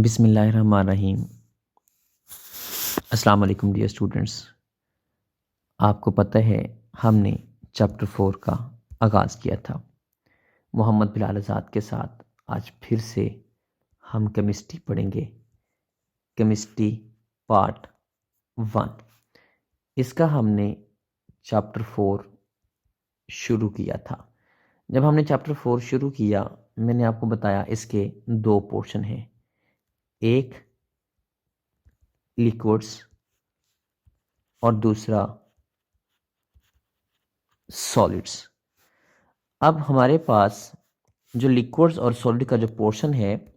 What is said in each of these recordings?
बिस्मिल्लाहिर्रहमानिर्रहीम। अस्सलाम वालेकुम डियर स्टूडेंट्स। आपको पता है हमने चैप्टर 4 का आगाज़ किया था मोहम्मद बिलाल आज़ाद के साथ। आज फिर से हम केमिस्ट्री पढ़ेंगे, केमिस्ट्री पार्ट 1। इसका हमने चैप्टर 4 शुरू किया था। जब हमने चैप्टर 4 शुरू किया, मैंने आपको बताया इसके 2 पोर्शन हैं, एक लिक्विड्स और दूसरा सॉलिड्स। अब हमारे पास जो लिक्विड्स और सॉलिड का जो पोर्शन है,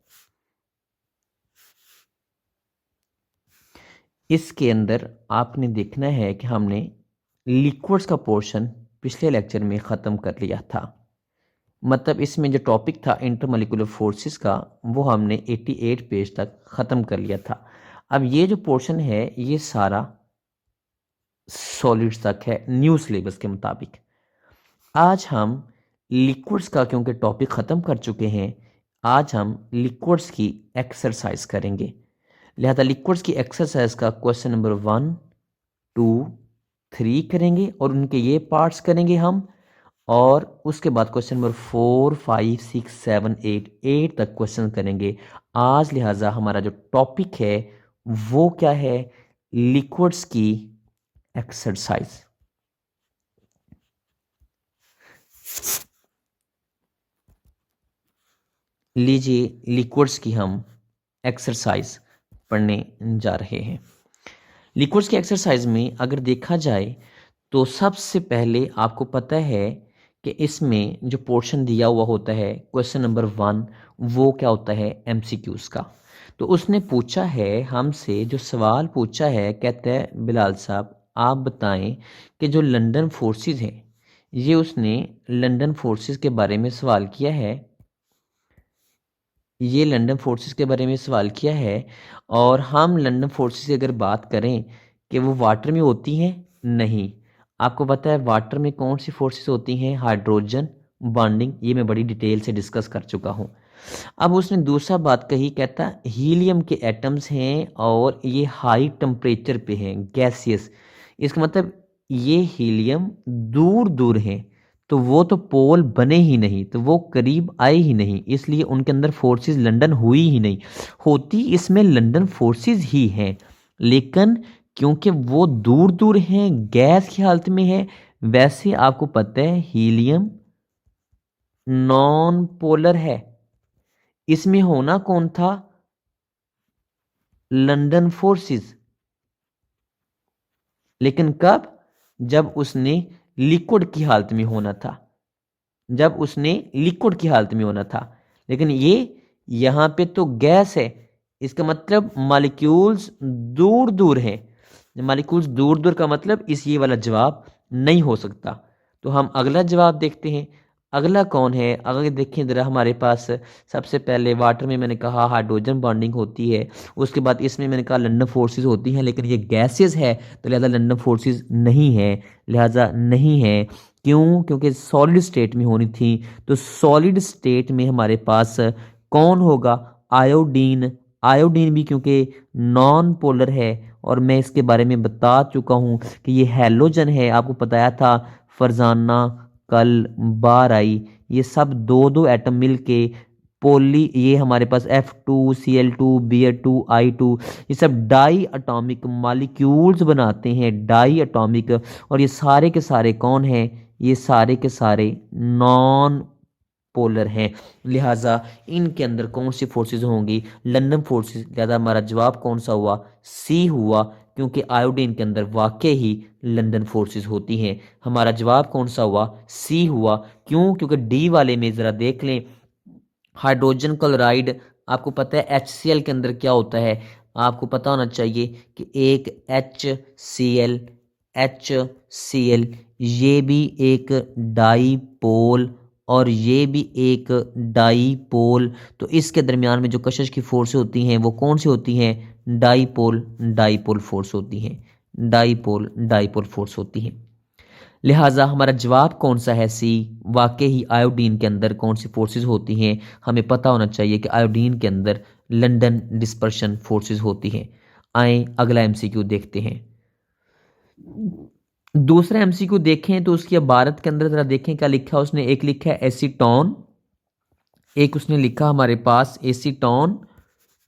इसके अंदर आपने देखना है कि हमने लिक्विड्स का पोर्शन पिछले लेक्चर में ख़त्म कर लिया था। मतलब इसमें जो टॉपिक था इंटरमोलिकुलर फोर्सेस का, वो हमने 88 पेज तक ख़त्म कर लिया था। अब ये जो पोर्शन है ये सारा सॉलिड्स तक है न्यू सिलेबस के मुताबिक। आज हम लिक्विड्स का क्योंकि टॉपिक ख़त्म कर चुके हैं, आज हम लिक्विड्स की एक्सरसाइज करेंगे। लिहाजा लिक्विड्स की एक्सरसाइज का क्वेश्चन नंबर 1, 2, 3 करेंगे और उनके ये पार्ट्स करेंगे हम, और उसके बाद क्वेश्चन नंबर 4, 5, 6, 7, 8 तक क्वेश्चन करेंगे आज। लिहाजा हमारा जो टॉपिक है वो क्या है? लिक्विड्स की एक्सरसाइज। लीजिए लिक्विड्स की हम एक्सरसाइज पढ़ने जा रहे हैं। लिक्विड्स की एक्सरसाइज में अगर देखा जाए तो सबसे पहले आपको पता है कि इसमें जो पोर्शन दिया हुआ होता है क्वेश्चन नंबर 1, वो क्या होता है? एमसीक्यूज का। तो उसने पूछा है हमसे, जो सवाल पूछा है, कहता है बिलाल साहब आप बताएं कि जो लंदन फोर्सेस हैं, ये उसने लंदन फोर्सेस के बारे में सवाल किया है। ये लंदन फोर्सेस के बारे में सवाल किया है और हम लंदन फोर्सेस की अगर बात करें कि वो वाटर में होती हैं, नहीं। आपको पता है वाटर में कौन सी फोर्सेस होती हैं? Hydrogen bonding. ये मैं बड़ी डिटेल से डिस्कस कर चुका हूँ। अब उसने दूसरा बात कही, कहता हीलियम के एटम्स हैं और ये हाई टेम्परेचर पे हैं, गैसियस। इसका मतलब ये हीलियम दूर दूर हैं, तो वो तो पोल बने ही नहीं, तो वो करीब आए ही नहीं, इसलिए उनके अंदर फोर्सेस लंदन हुई ही नहीं। होती इसमें लंदन फोर्सेस ही हैं, लेकिन क्योंकि वो दूर दूर हैं, गैस की हालत में है। वैसे आपको पता है हीलियम नॉन पोलर है। इसमें होना कौन था? London forces. लेकिन कब? जब उसने लिक्विड की हालत में होना था, जब उसने लिक्विड की हालत में होना था। लेकिन ये यहां पे तो गैस है, इसका मतलब मॉलिक्यूल्स दूर दूर हैं। मॉलिक्यूल्स दूर दूर का मतलब इस ये वाला जवाब नहीं हो सकता। तो हम अगला जवाब देखते हैं। अगला कौन है? अगर देखें ज़रा हमारे पास, सबसे पहले वाटर में मैंने कहा हाइड्रोजन बॉन्डिंग होती है, उसके बाद इसमें मैंने कहा लंदन फोर्सेस होती हैं, लेकिन ये गैसेस है तो लिहाजा लंदन फोर्सेस नहीं है, लिहाजा नहीं है। क्यों? क्योंकि सॉलिड स्टेट में होनी थी। तो सॉलिड स्टेट में हमारे पास कौन होगा? आयोडीन। आयोडीन भी क्योंकि नॉन पोलर है और मैं इसके बारे में बता चुका हूँ कि ये हैलोजन है। आपको बताया था फरजाना, कल, बार आई, ये सब दो दो एटम मिलके पोली, ये हमारे पास F2Cl2 Br2 I2, ये सब डाई अटोमिक मॉलिक्यूल्स बनाते हैं, डाई अटोमिक। और ये सारे के सारे कौन हैं? ये सारे के सारे नॉन पोलर हैं। लिहाजा इनके अंदर कौन सी फोर्सेस होंगी? London forces. लिहाजा हमारा जवाब कौन सा हुआ? सी हुआ, क्योंकि आयोडीन के अंदर वाकई ही लंदन फोर्सेस होती हैं। हमारा जवाब कौन सा हुआ? सी हुआ। क्यों? क्योंकि डी वाले में ज़रा देख लें, हाइड्रोजन क्लोराइड। आपको पता है HCl के अंदर क्या होता है? आपको पता होना चाहिए कि एक HCl ये भी एक डाईपोल और ये भी एक डाईपोल। तो इसके दरमियान में जो कशिश की फोर्स होती हैं वो कौन सी होती हैं? डाईपोल डाईपोल फोर्स होती हैं, डाईपोल डाईपोल फोर्स होती हैं। लिहाजा हमारा जवाब कौन सा है? सी। वाकई ही आयोडीन के अंदर कौन सी फोर्सेस होती हैं? हमें पता होना चाहिए कि आयोडीन के अंदर लंदन डिस्पर्शन फोर्सेस होती हैं। आए अगला एमसीक्यू देखते हैं। दूसरा एमसीक्यू देखें तो उसकी इबारत के अंदर जरा देखें क्या लिखा है उसने। एक लिखा है एसीटोन, एक उसने लिखा हमारे पास एसीटोन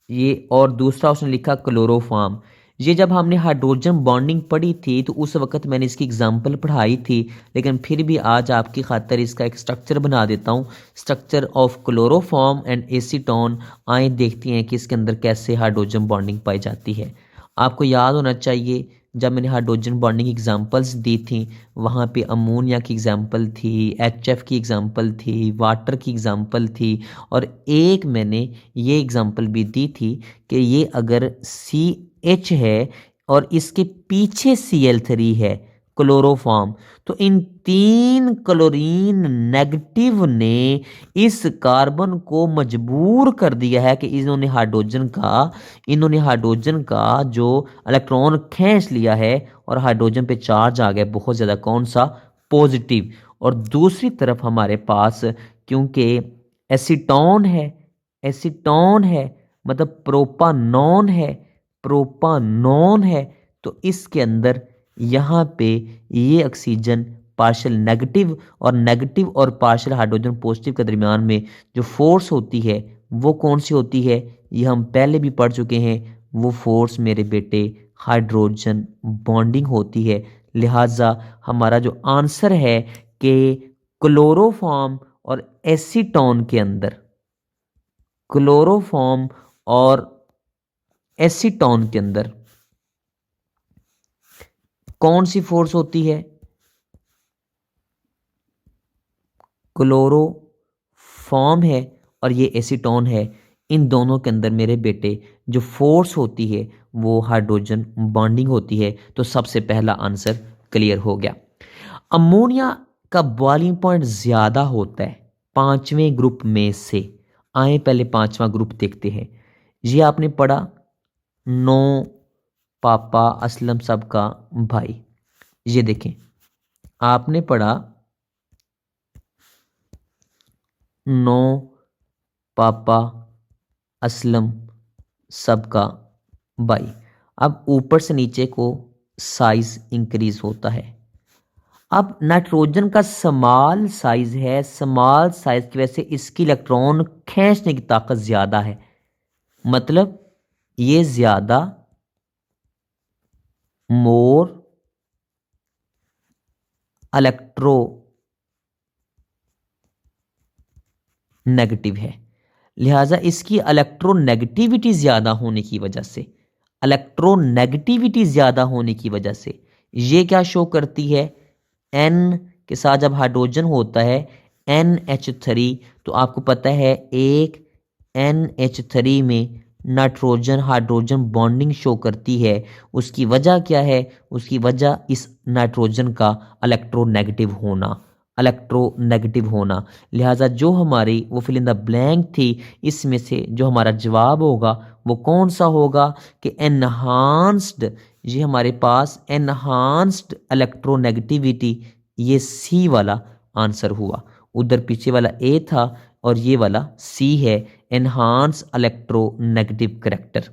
ये, और दूसरा उसने लिखा क्लोरोफॉर्म। ये जब हमने हाइड्रोजन बॉन्डिंग पढ़ी थी तो उस वक्त मैंने इसकी एग्जांपल पढ़ाई थी, लेकिन फिर भी आज आपकी खातिर इसका एक स्ट्रक्चर बना देता हूँ। Structure of chloroform and acetone. आए देखते हैं कि इसके अंदर कैसे हाइड्रोजन बॉन्डिंग पाई जाती है। आपको याद होना चाहिए जब मैंने हाइड्रोजन बॉन्डिंग एग्जांपल्स दी थी वहाँ पे अमोनिया की एग्जांपल थी, HF की एग्जांपल थी, वाटर की एग्जांपल थी, और एक मैंने ये एग्जांपल भी दी थी कि ये अगर CH है और इसके पीछे Cl3 है क्लोरोफॉर्म, तो इन 3 क्लोरीन नेगेटिव ने इस कार्बन को मजबूर कर दिया है कि इन्होंने हाइड्रोजन का जो इलेक्ट्रॉन खींच लिया है और हाइड्रोजन पे चार्ज आ गया बहुत ज़्यादा, कौन सा, पॉजिटिव। और दूसरी तरफ हमारे पास क्योंकि एसीटोन है मतलब प्रोपानॉन है, तो इसके अंदर यहाँ पे ये ऑक्सीजन पार्शियल नेगेटिव और पार्शियल हाइड्रोजन पॉजिटिव के दरमियान में जो फोर्स होती है वो कौन सी होती है, ये हम पहले भी पढ़ चुके हैं। वो फोर्स मेरे बेटे हाइड्रोजन बॉन्डिंग होती है। लिहाजा हमारा जो आंसर है कि क्लोरोफॉर्म और एसीटोन के अंदर, क्लोरोफॉर्म और एसीटोन के अंदर कौन सी फोर्स होती है, क्लोरोफॉर्म है और ये एसीटोन है। इन दोनों के अंदर मेरे बेटे जो फोर्स होती है वो हाइड्रोजन बॉन्डिंग होती है। तो सबसे पहला आंसर क्लियर हो गया। अमोनिया का बॉइलिंग पॉइंट ज्यादा होता है 5वें ग्रुप में से। आए पहले 5वां ग्रुप देखते हैं। ये आपने पढ़ा, 9 पापा असलम सबका भाई। ये देखें आपने पढ़ा 9 पापा असलम सबका भाई। अब ऊपर से नीचे को साइज इंक्रीज होता है। अब नाइट्रोजन का स्मॉल साइज है, स्मॉल साइज की वजह से इसकी इलेक्ट्रॉन खींचने की ताकत ज्यादा है, मतलब ये ज्यादा मोर इलेक्ट्रो नेगेटिव है। लिहाजा इसकी इलेक्ट्रोनेगेटिविटी ज्यादा होने की वजह से ये क्या शो करती है, N के साथ जब हाइड्रोजन होता है NH3, तो आपको पता है एक NH3 में नाइट्रोजन हाइड्रोजन बॉन्डिंग शो करती है। उसकी वजह क्या है, उसकी वजह इस नाइट्रोजन का इलेक्ट्रोनेगेटिव होना। लिहाजा जो हमारी वो फिल इन द ब्लैंक थी, इसमें से जो हमारा जवाब होगा वो कौन सा होगा कि एनहांस्ड। ये हमारे पास एनहांस्ड इलेक्ट्रोनेगेटिविटी, ये C वाला आंसर हुआ। उधर पीछे वाला A था और ये वाला C है, एनहांस इलेक्ट्रोनेगेटिव करैक्टर।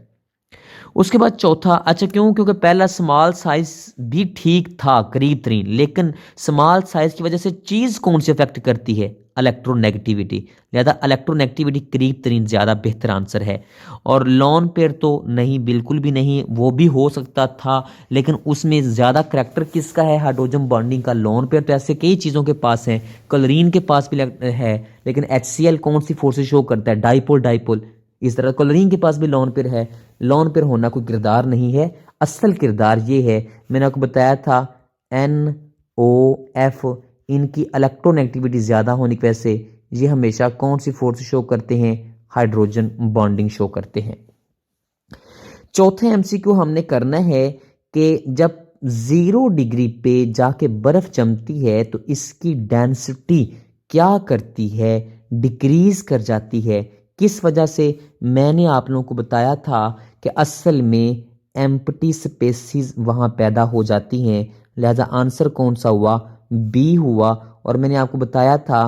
उसके बाद चौथा, अच्छा क्योंकि पहला स्मॉल साइज भी ठीक था करीब तरीन, लेकिन स्मॉल साइज की वजह से चीज कौन सी अफेक्ट करती है, इलेक्ट्रोनेगेटिविटी। लिहाजा इलेक्ट्रोनेगेटिविटी करीब तरीन ज्यादा बेहतर आंसर है। और लॉन पेयर तो नहीं, बिल्कुल भी नहीं, वो भी हो सकता था, लेकिन उसमें ज्यादा करैक्टर किसका है, हाइड्रोजन बॉन्डिंग का। लॉन पेयर तो ऐसे कई चीजों के पास है, क्लोरीन के पास भी है, लेकिन HCl कौन सी फोर्सेस शो करता है, डाइपोल। इस तरह क्लोरीन के पास भी लॉन पेयर है। लॉन पेयर होना कोई किरदार नहीं है, असल किरदार ये है, मैंने आपको बताया था NOF, इनकी इलेक्ट्रोनेगेटिविटी ज्यादा होने की वजह से ये हमेशा कौन सी फोर्स शो करते हैं, हाइड्रोजन बॉन्डिंग शो करते हैं। चौथे MCQ हमने करना है कि जब 0 डिग्री पे जाके बर्फ जमती है तो इसकी डेंसिटी क्या करती है, डिक्रीज कर जाती है। किस वजह से, मैंने आप लोगों को बताया था कि असल में एम्प्टी स्पेसिस वहां पैदा हो जाती हैं। लिहाजा आंसर कौन सा हुआ, B हुआ। और मैंने आपको बताया था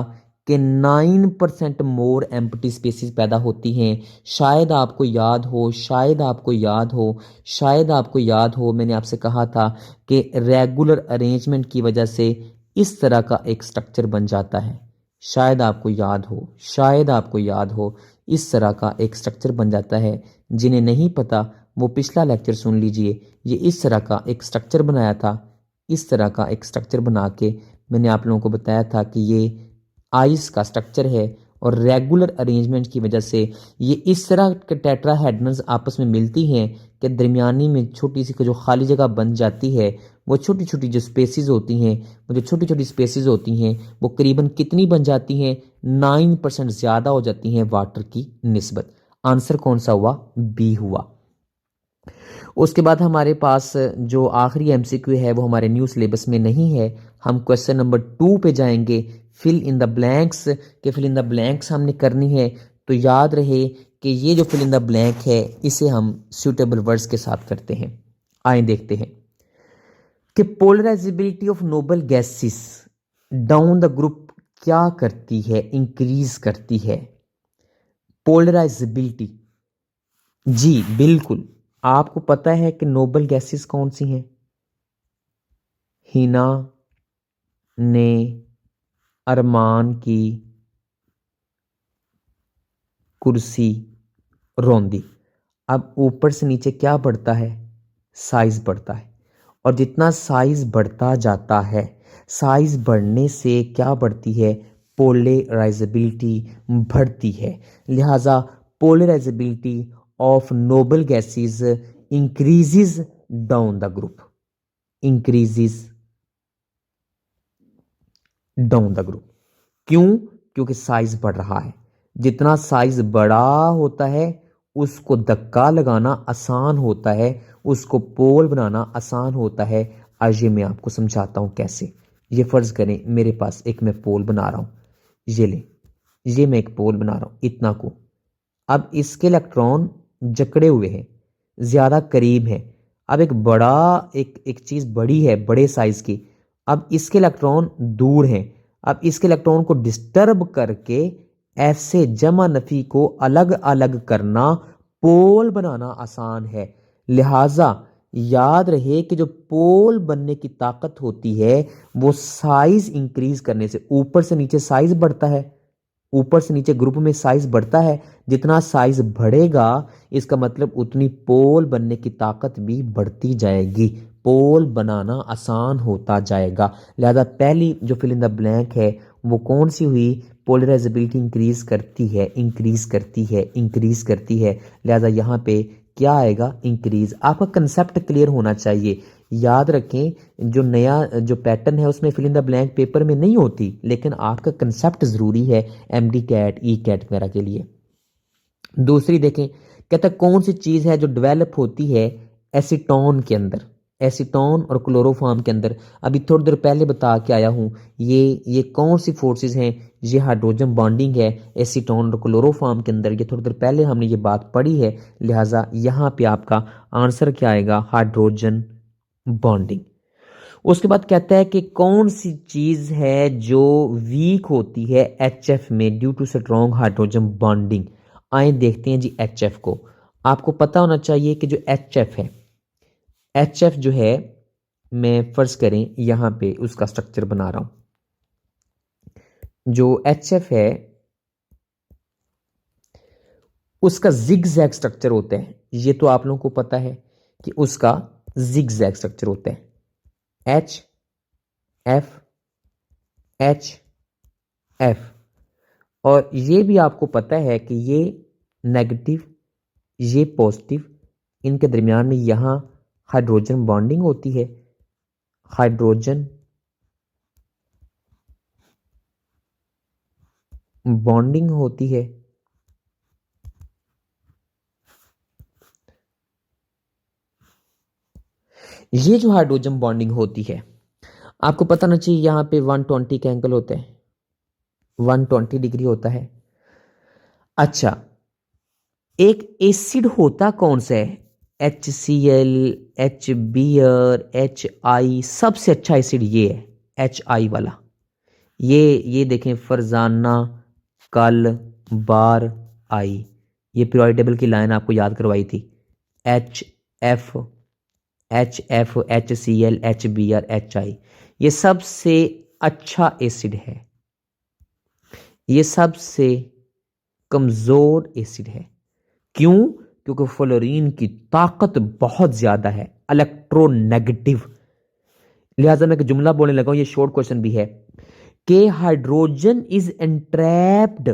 कि 9% मोर एम्प्टी स्पेसेस पैदा होती हैं। शायद आपको याद हो, शायद आपको याद हो, शायद आपको याद हो, मैंने आपसे कहा था कि रेगुलर अरेंजमेंट की वजह से इस तरह का एक स्ट्रक्चर बन जाता है। शायद आपको याद हो, शायद आपको याद हो, इस तरह का एक स्ट्रक्चर बन जाता है। जिन्हें नहीं पता वो पिछला लेक्चर सुन लीजिए। ये इस तरह का एक स्ट्रक्चर बनाया था। इस तरह का एक स्ट्रक्चर बना के मैंने आप लोगों को बताया था कि ये आइस का स्ट्रक्चर है और रेगुलर अरेंजमेंट की वजह से ये इस तरह के टेट्राहेड्रन्स आपस में मिलती हैं कि दरमियानी में छोटी सी जो खाली जगह बन जाती है, वो छोटी छोटी जो स्पेसिस होती हैं, वो जो छोटी छोटी स्पेसिस होती हैं वो करीबन कितनी बन जाती हैं? 9% ज़्यादा हो जाती हैं वाटर की निस्बत। आंसर कौन सा हुआ? बी हुआ। उसके बाद हमारे पास जो आखिरी एमसीक्यू है वो हमारे न्यू सिलेबस में नहीं है। हम क्वेश्चन नंबर 2 पे जाएंगे, फिल इन द ब्लैंक्स के फिल इन द ब्लैंक्स हमने करनी है। तो याद रहे कि ये जो फिल इन द ब्लैंक है इसे हम सूटेबल वर्ड्स के साथ करते हैं। आए देखते हैं कि polarisability of noble gases down the group क्या करती है? इंक्रीज करती है। पोलराइजेबिलिटी, जी बिल्कुल। आपको पता है कि नोबल गैसेस कौन सी हैं? हिना ने अरमान की कुर्सी रौंदी। अब ऊपर से नीचे क्या बढ़ता है? साइज बढ़ता है। और जितना साइज बढ़ता जाता है, साइज बढ़ने से क्या बढ़ती है? पोलराइजेबिलिटी बढ़ती है। लिहाजा polarisability of noble gases increases down the group, increases down the group. क्यों? क्योंकि साइज बढ़ रहा है। जितना साइज बड़ा होता है उसको धक्का लगाना आसान होता है, उसको पोल बनाना आसान होता है। आज ये मैं आपको समझाता हूं कैसे। ये फर्ज करें मेरे पास एक मैं पोल बना रहा हूं, ये ले, ये मैं एक पोल बना रहा हूं इतना को। अब इसके इलेक्ट्रॉन जकड़े हुए हैं, ज्यादा करीब हैं। अब एक बड़ा एक चीज बड़ी है, बड़े साइज की। अब इसके इलेक्ट्रॉन दूर हैं। अब इसके इलेक्ट्रॉन को डिस्टर्ब करके ऐसे जमा नफी को अलग अलग करना, पोल बनाना आसान है। लिहाजा याद रहे कि जो पोल बनने की ताकत होती है वो साइज इंक्रीज करने से, ऊपर से नीचे साइज बढ़ता है, ऊपर से नीचे ग्रुप में साइज बढ़ता है। जितना साइज बढ़ेगा इसका मतलब उतनी पोल बनने की ताकत भी बढ़ती जाएगी, पोल बनाना आसान होता जाएगा। लिहाजा पहली जो फिल इन द ब्लैंक है वो कौन सी हुई? पोलराइजेबिलिटी इंक्रीज करती है, इंक्रीज करती है, इंक्रीज करती है। लिहाजा यहाँ पे क्या आएगा? इंक्रीज। आपका कंसेप्ट क्लियर होना चाहिए। याद रखें जो नया जो पैटर्न है उसमें fill in the blank paper में नहीं होती, लेकिन आपका कंसेप्ट जरूरी है एमडी कैट, ई कैट वगैरह के लिए। दूसरी देखें, कहता कौन सी चीज है जो डेवलप होती है एसीटोन के अंदर, एसीटोन और क्लोरोफॉर्म के अंदर। अभी थोड़ी देर पहले बता के आया हूं, ये कौन सी फोर्सेस हैं? ये हाइड्रोजन बॉन्डिंग है एसीटोन और क्लोरोफॉर्म के अंदर। ये थोड़ी देर पहले हमने ये बात पढ़ी है। लिहाजा यहाँ पे आपका आंसर क्या आएगा? Hydrogen bonding. उसके बाद कहता है कि कौन सी चीज है जो वीक होती है एचएफ में due to strong hydrogen bonding. आए देखते हैं जी एचएफ को। आपको पता होना चाहिए कि जो एचएफ है, एचएफ जो है, मैं फर्ज करें यहां पे उसका स्ट्रक्चर बना रहा हूं। जो एचएफ है उसका जिगजैग स्ट्रक्चर होता है। ये तो आप लोगों को पता है कि उसका जिगजैग स्ट्रक्चर होता है। H F H F. और ये भी आपको पता है कि ये नेगेटिव, ये पॉजिटिव, इनके दरमियान में यहां हाइड्रोजन बॉन्डिंग होती है। हाइड्रोजन बॉन्डिंग होती है। ये जो हाइड्रोजन बॉन्डिंग होती है, आपको पता ना चाहिए यहां पे 120 का एंगल होता है, 120 डिग्री होता है। अच्छा, एक एसिड होता कौन सा है? HCl, HBr, HI। सबसे अच्छा एसिड ये है HI वाला। ये देखें, फरजाना कल बार आई, ये पीरियोडिक टेबल की लाइन आपको याद करवाई थी। HF HCl HBr HI, ये सबसे अच्छा एसिड है, ये सबसे कमजोर एसिड है। क्यों? क्योंकि फ्लोरीन की ताकत बहुत ज्यादा है, इलेक्ट्रोनेगेटिव। लिहाजा मैं एक जुमला बोलने लगा हूं, ये शॉर्ट क्वेश्चन भी है कि हाइड्रोजन इज एंट्रैप्ड,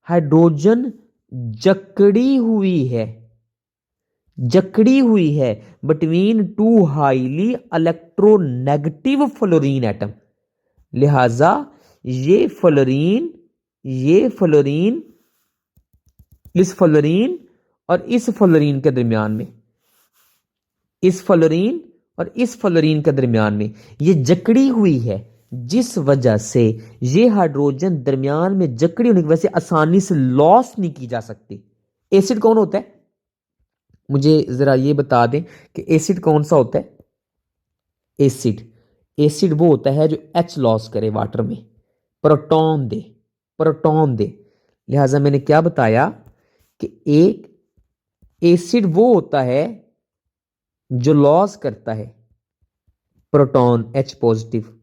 हाइड्रोजन जकड़ी हुई है between two highly electronegative fluorine atom. लिहाजा ये फ्लोरीन इस फ्लोरीन और इस फ्लोरीन के दरमियान में, इस फ्लोरीन और इस फ्लोरीन के दरमियान में ये जकड़ी हुई है, जिस वजह से ये हाइड्रोजन दरमियान में जकड़ी होने की वजह से आसानी से लॉस नहीं की जा सकती। एसिड कौन होता है? मुझे जरा ये बता दें कि एसिड कौन सा होता है? एसिड वो होता है जो H लॉस करे वाटर में, प्रोटॉन दे। लिहाजा मैंने क्या बताया कि एक एसिड वो होता है जो लॉस करता है proton H positive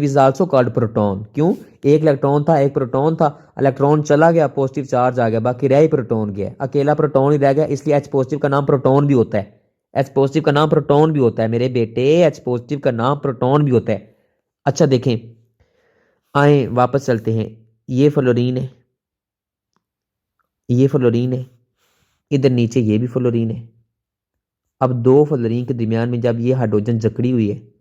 is also called proton. क्यों? एक इलेक्ट्रॉन था, एक प्रोटॉन था, इलेक्ट्रॉन चला गया, पॉजिटिव चार्ज आ गया, बाकी रह ही प्रोटॉन गया, अकेला प्रोटॉन ही रह गया, इसलिए H पॉजिटिव का नाम प्रोटॉन भी होता है। H पॉजिटिव का नाम प्रोटॉन भी होता है मेरे बेटे, H पॉजिटिव का नाम प्रोटॉन भी होता है। अच्छा देखें, आए वापस चलते हैं। ये फ्लोरीन है, इधर नीचे ये भी फ्लोरीन है। अब दो फ्लोरीन के दरमियान में जब ये हाइड्रोजन जकड़ी हुई है,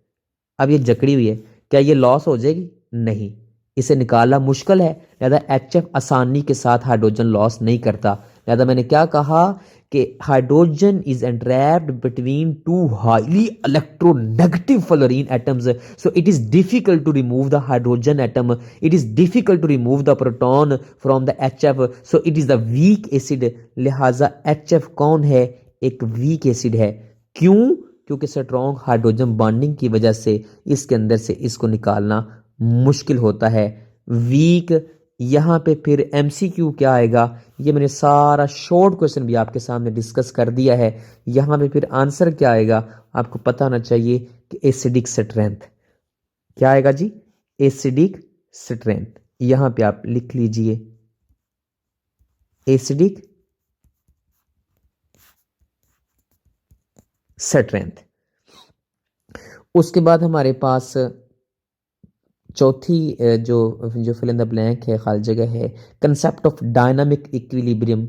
अब ये जकड़ी हुई है, क्या ये लॉस हो जाएगी? नहीं, इसे निकालना मुश्किल है। लिहाजा HF आसानी के साथ हाइड्रोजन लॉस नहीं करता। लिहाजा मैंने क्या कहा कि hydrogen is entrapped between two highly electronegative fluorine atoms, so it is difficult to remove the hydrogen atom, it is difficult to remove the proton from the HF, so it is the weak acid. लिहाजा HF कौन है? एक weak acid है। क्यों? क्योंकि strong hydrogen bonding की वजह से इसके अंदर से इसको निकालना मुश्किल होता है, वीक। यहां पे फिर MCQ क्या आएगा? ये मैंने सारा शॉर्ट क्वेश्चन भी आपके सामने डिस्कस कर दिया है। यहां पे फिर आंसर क्या आएगा आपको पता होना चाहिए कि एसिडिक स्ट्रेंथ क्या आएगा जी? Acidic strength. यहां पे आप लिख लीजिए एसिडिक स्ट्रेंथ। उसके बाद हमारे पास चौथी जो फिल इन द ब्लैंक है, खाली जगह है, concept of dynamic equilibrium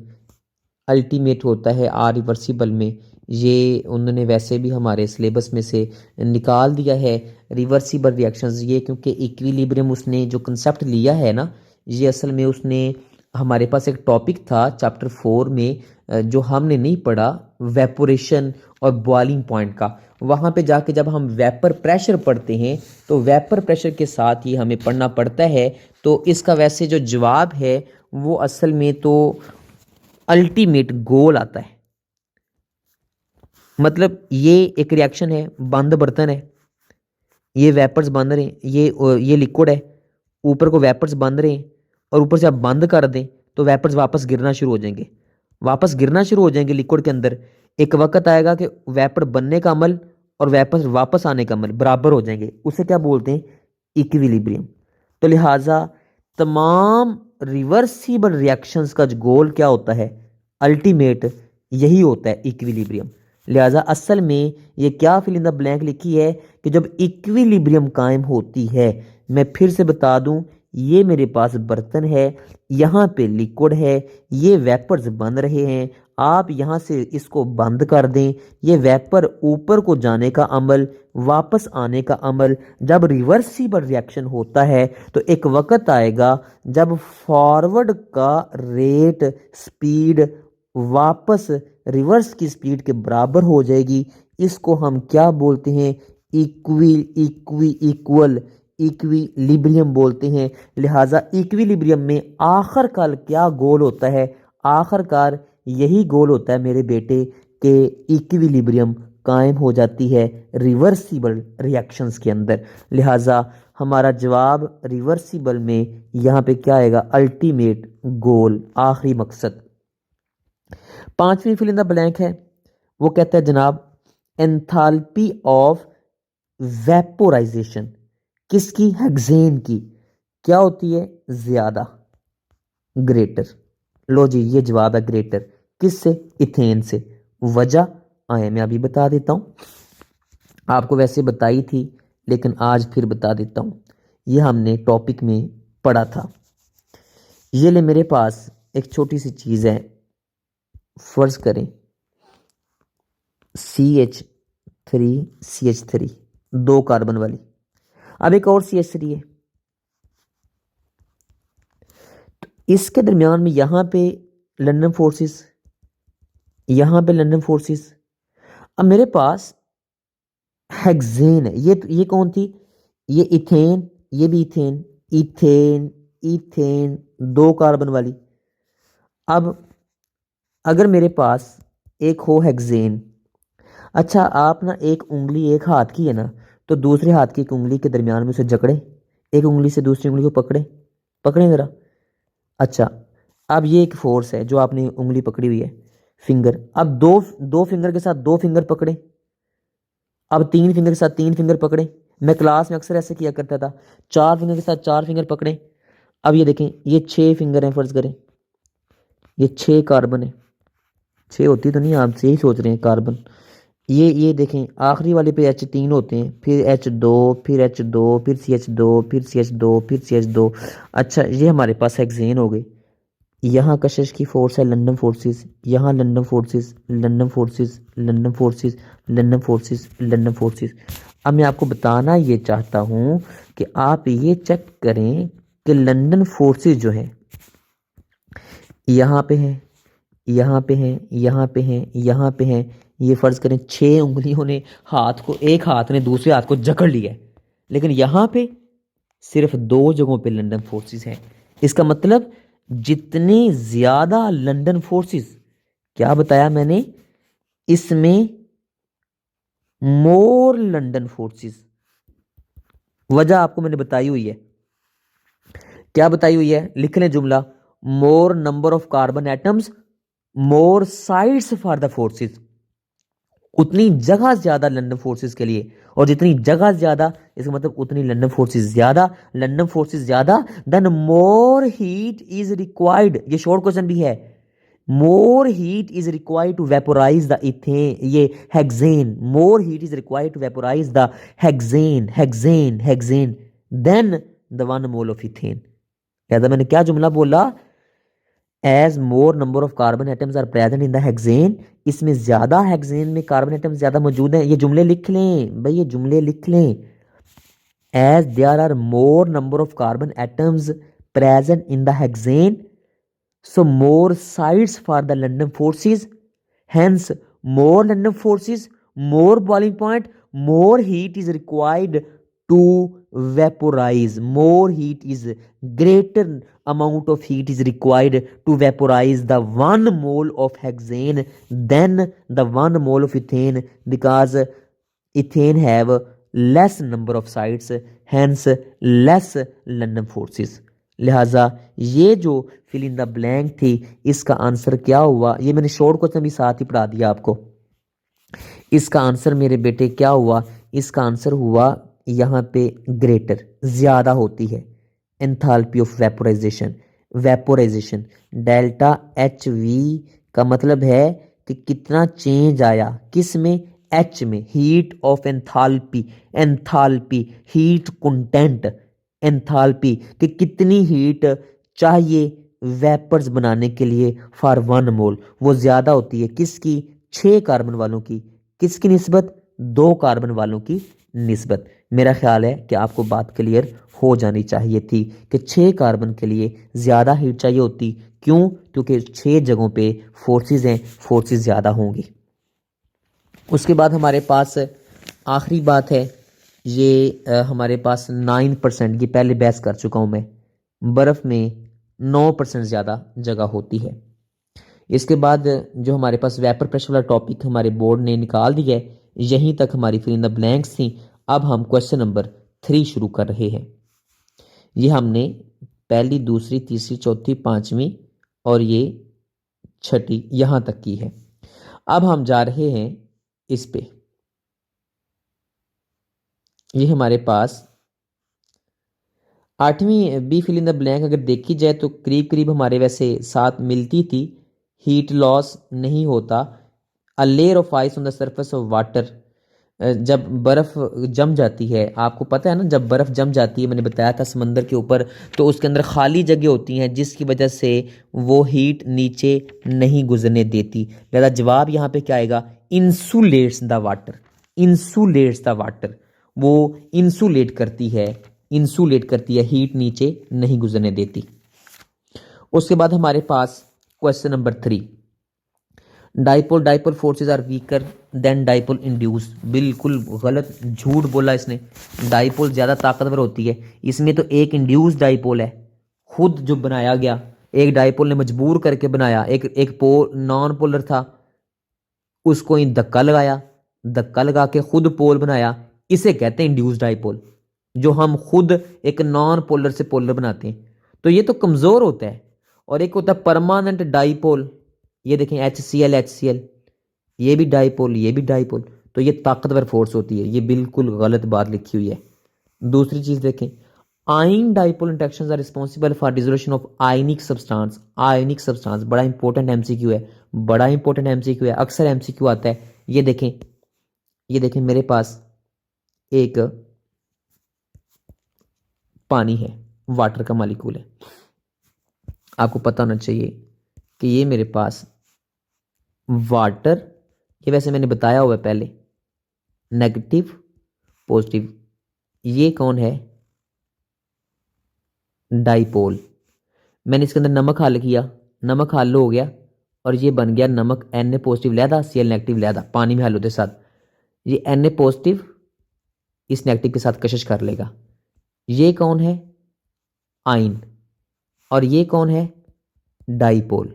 ultimate होता है आर रिवर्सिबल में। ये उन्होंने वैसे भी हमारे सिलेबस में से निकाल दिया है रिवर्सिबल रिएक्शंस, ये क्योंकि इक्विलिब्रियम उसने जो कंसेप्ट लिया है ना, ये असल में उसने हमारे पास एक टॉपिक था चैप्टर 4 में जो हमने नहीं पढ़ा, वेपोरेशन और बॉइलिंग पॉइंट का। वहाँ पे जाके जब हम वेपर प्रेशर पढ़ते हैं तो वेपर प्रेशर के साथ ही हमें पढ़ना पड़ता है। तो इसका वैसे जो जवाब है वो असल में तो अल्टीमेट गोल आता है। मतलब ये एक रिएक्शन है, बंद बर्तन है, ये वेपर्स बन रहे हैं, ये लिक्विड है, ऊपर को वेपर्स बन रहे हैं, और ऊपर से आप बंद कर दें तो वेपर्स वापस गिरना शुरू हो जाएंगे, लिक्विड के अंदर। एक वक्त आएगा कि वेपर बनने का अमल और वेपर वापस आने का अमल बराबर हो जाएंगे, उसे क्या बोलते हैं? इक्विलिब्रियम। तो लिहाजा तमाम रिवर्सिबल रिएक्शंस का जो गोल क्या होता है? अल्टीमेट यही होता है, इक्विलिब्रियम। लिहाजा असल में ये क्या फिल इन द ब्लैंक लिखी है कि जब इक्विलिब्रियम कायम होती है, मैं फिर से बता दूं, ये मेरे पास बर्तन है, यहाँ पे लिक्विड है, ये वेपर्स बन रहे हैं, आप यहाँ से इसको बंद कर दें, ये वेपर ऊपर को जाने का अमल, वापस आने का अमल, जब रिवर्सिबल रिएक्शन होता है तो एक वक्त आएगा जब फॉरवर्ड का रेट स्पीड वापस रिवर्स की स्पीड के बराबर हो जाएगी। इसको हम क्या बोलते हैं? इक्विलिब्रियम बोलते हैं। लिहाजा इक्विलिब्रियम में आखिरकार क्या गोल होता है? आखिरकार यही गोल होता है मेरे बेटे के इक्विलिब्रियम कायम हो जाती है रिवर्सिबल रिएक्शंस के अंदर। लिहाजा हमारा जवाब रिवर्सिबल में यहाँ पे क्या आएगा, अल्टीमेट गोल, आखिरी मकसद। पांचवी फिल इन द ब्लैंक है, वो कहता है जनाब एंथैल्पी ऑफ वेपोराइजेशन, किसकी, हेक्सेन की, क्या होती है, ज्यादा, ग्रेटर। लो जी ये जवाब है ग्रेटर, किससे, इथेन से। वजह आए मैं अभी बता देता हूं, आपको वैसे बताई थी लेकिन आज फिर बता देता हूं, ये हमने टॉपिक में पढ़ा था। ये ले मेरे पास एक छोटी सी चीज है, फर्ज करें CH3 दो कार्बन वाली, अब एक और CH3 है, तो इसके दरमियान में यहां पे लंदन फोर्सेस, यहां पे लंदन फोर्सेस। अब मेरे पास हेक्सेन है, ये कौन थी, ये इथेन, ये भी इथेन, इथेन इथेन दो कार्बन वाली। अब अगर मेरे पास एक हो हेक्सेन, अच्छा आप ना एक उंगली एक हाथ की है ना, तो दूसरे हाथ की एक उंगली के दरमियान में उसे जकड़े, एक उंगली से दूसरी उंगली को पकड़े, पकड़े जरा। अच्छा अब ये एक फोर्स है जो आपने उंगली पकड़ी हुई है, फिंगर, अब दो दो फिंगर के साथ दो फिंगर पकड़े, अब तीन फिंगर के साथ तीन फिंगर पकड़े। मैं क्लास में अक्सर ऐसे किया करता था, चार फिंगर के साथ चार फिंगर पकड़े। अब ये देखें ये 6 फिंगर हैं, फर्ज करें ये 6 कार्बन है, 6 होती तो नहीं, आप यही सोच रहे हैं कार्बन। ये देखें आखिरी वाले पे H3 होते हैं, फिर H2, फिर H2, फिर CH2, फिर CH2, फिर CH2। अच्छा ये हमारे पास हेक्सेन हो गए। यहाँ कशिश की फोर्स है लंदन फोर्सेस, यहाँ London forces, London forces, London forces, London forces, London forces. अब मैं आपको बताना ये चाहता हूँ कि आप ये चेक करें कि लंदन फोर्सेस जो है यहाँ पे हैं, यहाँ पे हैं, यहाँ पे हैं, यहाँ पे हैं। ये फर्ज करें 6 उंगलियों ने हाथ को, एक हाथ ने दूसरे हाथ को जकड़ लिया है, लेकिन यहाँ पे सिर्फ 2 जगहों पे लंदन फोर्सेस हैं। इसका मतलब जितने ज्यादा लंदन फोर्सेस, क्या बताया मैंने, इसमें मोर लंदन फोर्सेस। वजह आपको मैंने बताई हुई है, क्या बताई हुई है, लिख लें जुमला, मोर number of carbon atoms more sides for the forces. उतनी जगह ज्यादा लंदन फोर्सेस के लिए, और जितनी जगह ज्यादा इसका मतलब उतनी लंदन फोर्सेस ज्यादा, लंदन फोर्सेस ज्यादा, then more heat is required. ये शॉर्ट क्वेश्चन भी है, more heat is required to vaporize the ethane, ये hexane, more heat is required to vaporize the hexane, hexane, hexane than the 1 mole of ethane. कहता मैंने क्या जुमला बोला, as more number of carbon atoms are present in the hexane, इसमें ज्यादा hexane में carbon atoms ज्यादा मौजूद हैं। ये जुमले लिख लें भाई, ये जुमले लिख लें, as there are more number of carbon atoms present in the hexane, so more sides for the London forces, hence more London forces, more boiling point, more heat is required to vaporize, more heat is, greater amount of heat is required to vaporize the 1 mole of hexane than the 1 mole of ethane, because ethane have less number of sides, hence less London forces। लिहाजा ये जो fill in the blank थी, इसका answer क्या हुआ, ये मैंने short question भी साथ ही पढ़ा दिया आपको। इसका आंसर मेरे बेटे क्या हुआ, इसका आंसर हुआ यहाँ पे ग्रेटर, ज्यादा होती है enthalpy of vaporisation. Vaporisation delta H we का मतलब है कि कितना चेंज आया, किस में, एच में, heat of enthalpy, enthalpy heat content, enthalpy कि कितनी हीट चाहिए वेपर्स बनाने के लिए फॉर 1 मोल, वो ज्यादा होती है किसकी, 6 कार्बन वालों की, किसकी निस्बत, 2 कार्बन वालों की निस्बत। मेरा ख्याल है कि आपको बात क्लियर हो जानी चाहिए थी कि 6 कार्बन के लिए ज्यादा हीट चाहिए होती, क्यों, क्योंकि 6 जगहों पे फोर्सेस हैं, फोर्सेस ज्यादा होंगी। उसके बाद हमारे पास आखिरी बात है, ये हमारे पास 9%, ये पहले बहस कर चुका हूं मैं, बर्फ में 9% ज़्यादा जगह होती है। इसके बाद जो हमारे पास वेपर प्रेशर वाला टॉपिक हमारे बोर्ड ने निकाल दिया है, यहीं तक हमारी फिल इन द ब्लैंक्स थी। अब हम क्वेश्चन नंबर 3 शुरू कर रहे हैं। ये हमने पहली, दूसरी, तीसरी, चौथी, पांचवी और ये छठी यहां तक की है। अब हम जा रहे हैं इस पे। ये हमारे पास 8वीं B fill in the blank अगर देखी जाए तो करीब करीब हमारे वैसे साथ मिलती थी। हीट लॉस नहीं होता। A layer of ice on the surface of water, जब बर्फ जम जाती है, आपको पता है ना, जब बर्फ जम जाती है, मैंने बताया था समंदर के ऊपर, तो उसके अंदर खाली जगह होती हैं जिसकी वजह से वो हीट नीचे नहीं गुजरने देती। लिहाजा जवाब यहाँ पे क्या आएगा? Insulates the water. Insulates the water, वो इंसुलेट करती है, इंसुलेट करती है, हीट नीचे नहीं गुजरने देती। उसके बाद हमारे पास question number 3, dipole dipole forces are weaker than dipole induce. बिल्कुल गलत, झूठ बोला इसने। डाइपोल ज़्यादा ताकतवर होती है। इसमें तो एक इंड्यूस डाइपोल है, खुद जो बनाया गया, एक डाइपोल ने मजबूर करके बनाया। एक पोल नॉन पोलर था, उसको इन धक्का लगाया, धक्का लगा के खुद पोल बनाया। इसे कहते हैं इंड्यूस डाइपोल, जो हम खुद एक नॉन पोलर से पोलर बनाते हैं। तो ये तो कमज़ोर होता है। और एक होता है परमानेंट डाइपोल, ये देखें HCl HCl, ये भी डाइपोल, ये भी डाइपोल। तो ये ताकतवर फोर्स होती है। ये बिल्कुल गलत बात लिखी हुई है। दूसरी चीज देखें, ion dipole interactions are responsible for dissolution of ionic substance. Ionic substance बड़ा इंपॉर्टेंट MCQ है, बड़ा इंपॉर्टेंट MCQ है, अक्सर MCQ आता है। ये देखें, ये देखें, मेरे पास एक पानी है, वाटर का मॉलिक्यूल है। आपको पता होना चाहिए कि ये मेरे पास वाटर, ये वैसे मैंने बताया हुआ है पहले, नेगेटिव पॉजिटिव। ये कौन है? डाइपोल। मैंने इसके अंदर नमक हल किया, नमक हल हो गया और ये बन गया नमक। Na पॉजिटिव लिया था, Cl नेगेटिव लिया था, पानी में हल होते साथ। ये Na पॉजिटिव इस नेगेटिव के साथ कशिश कर लेगा। ये कौन है? आयन। और ये कौन है? डाइपोल।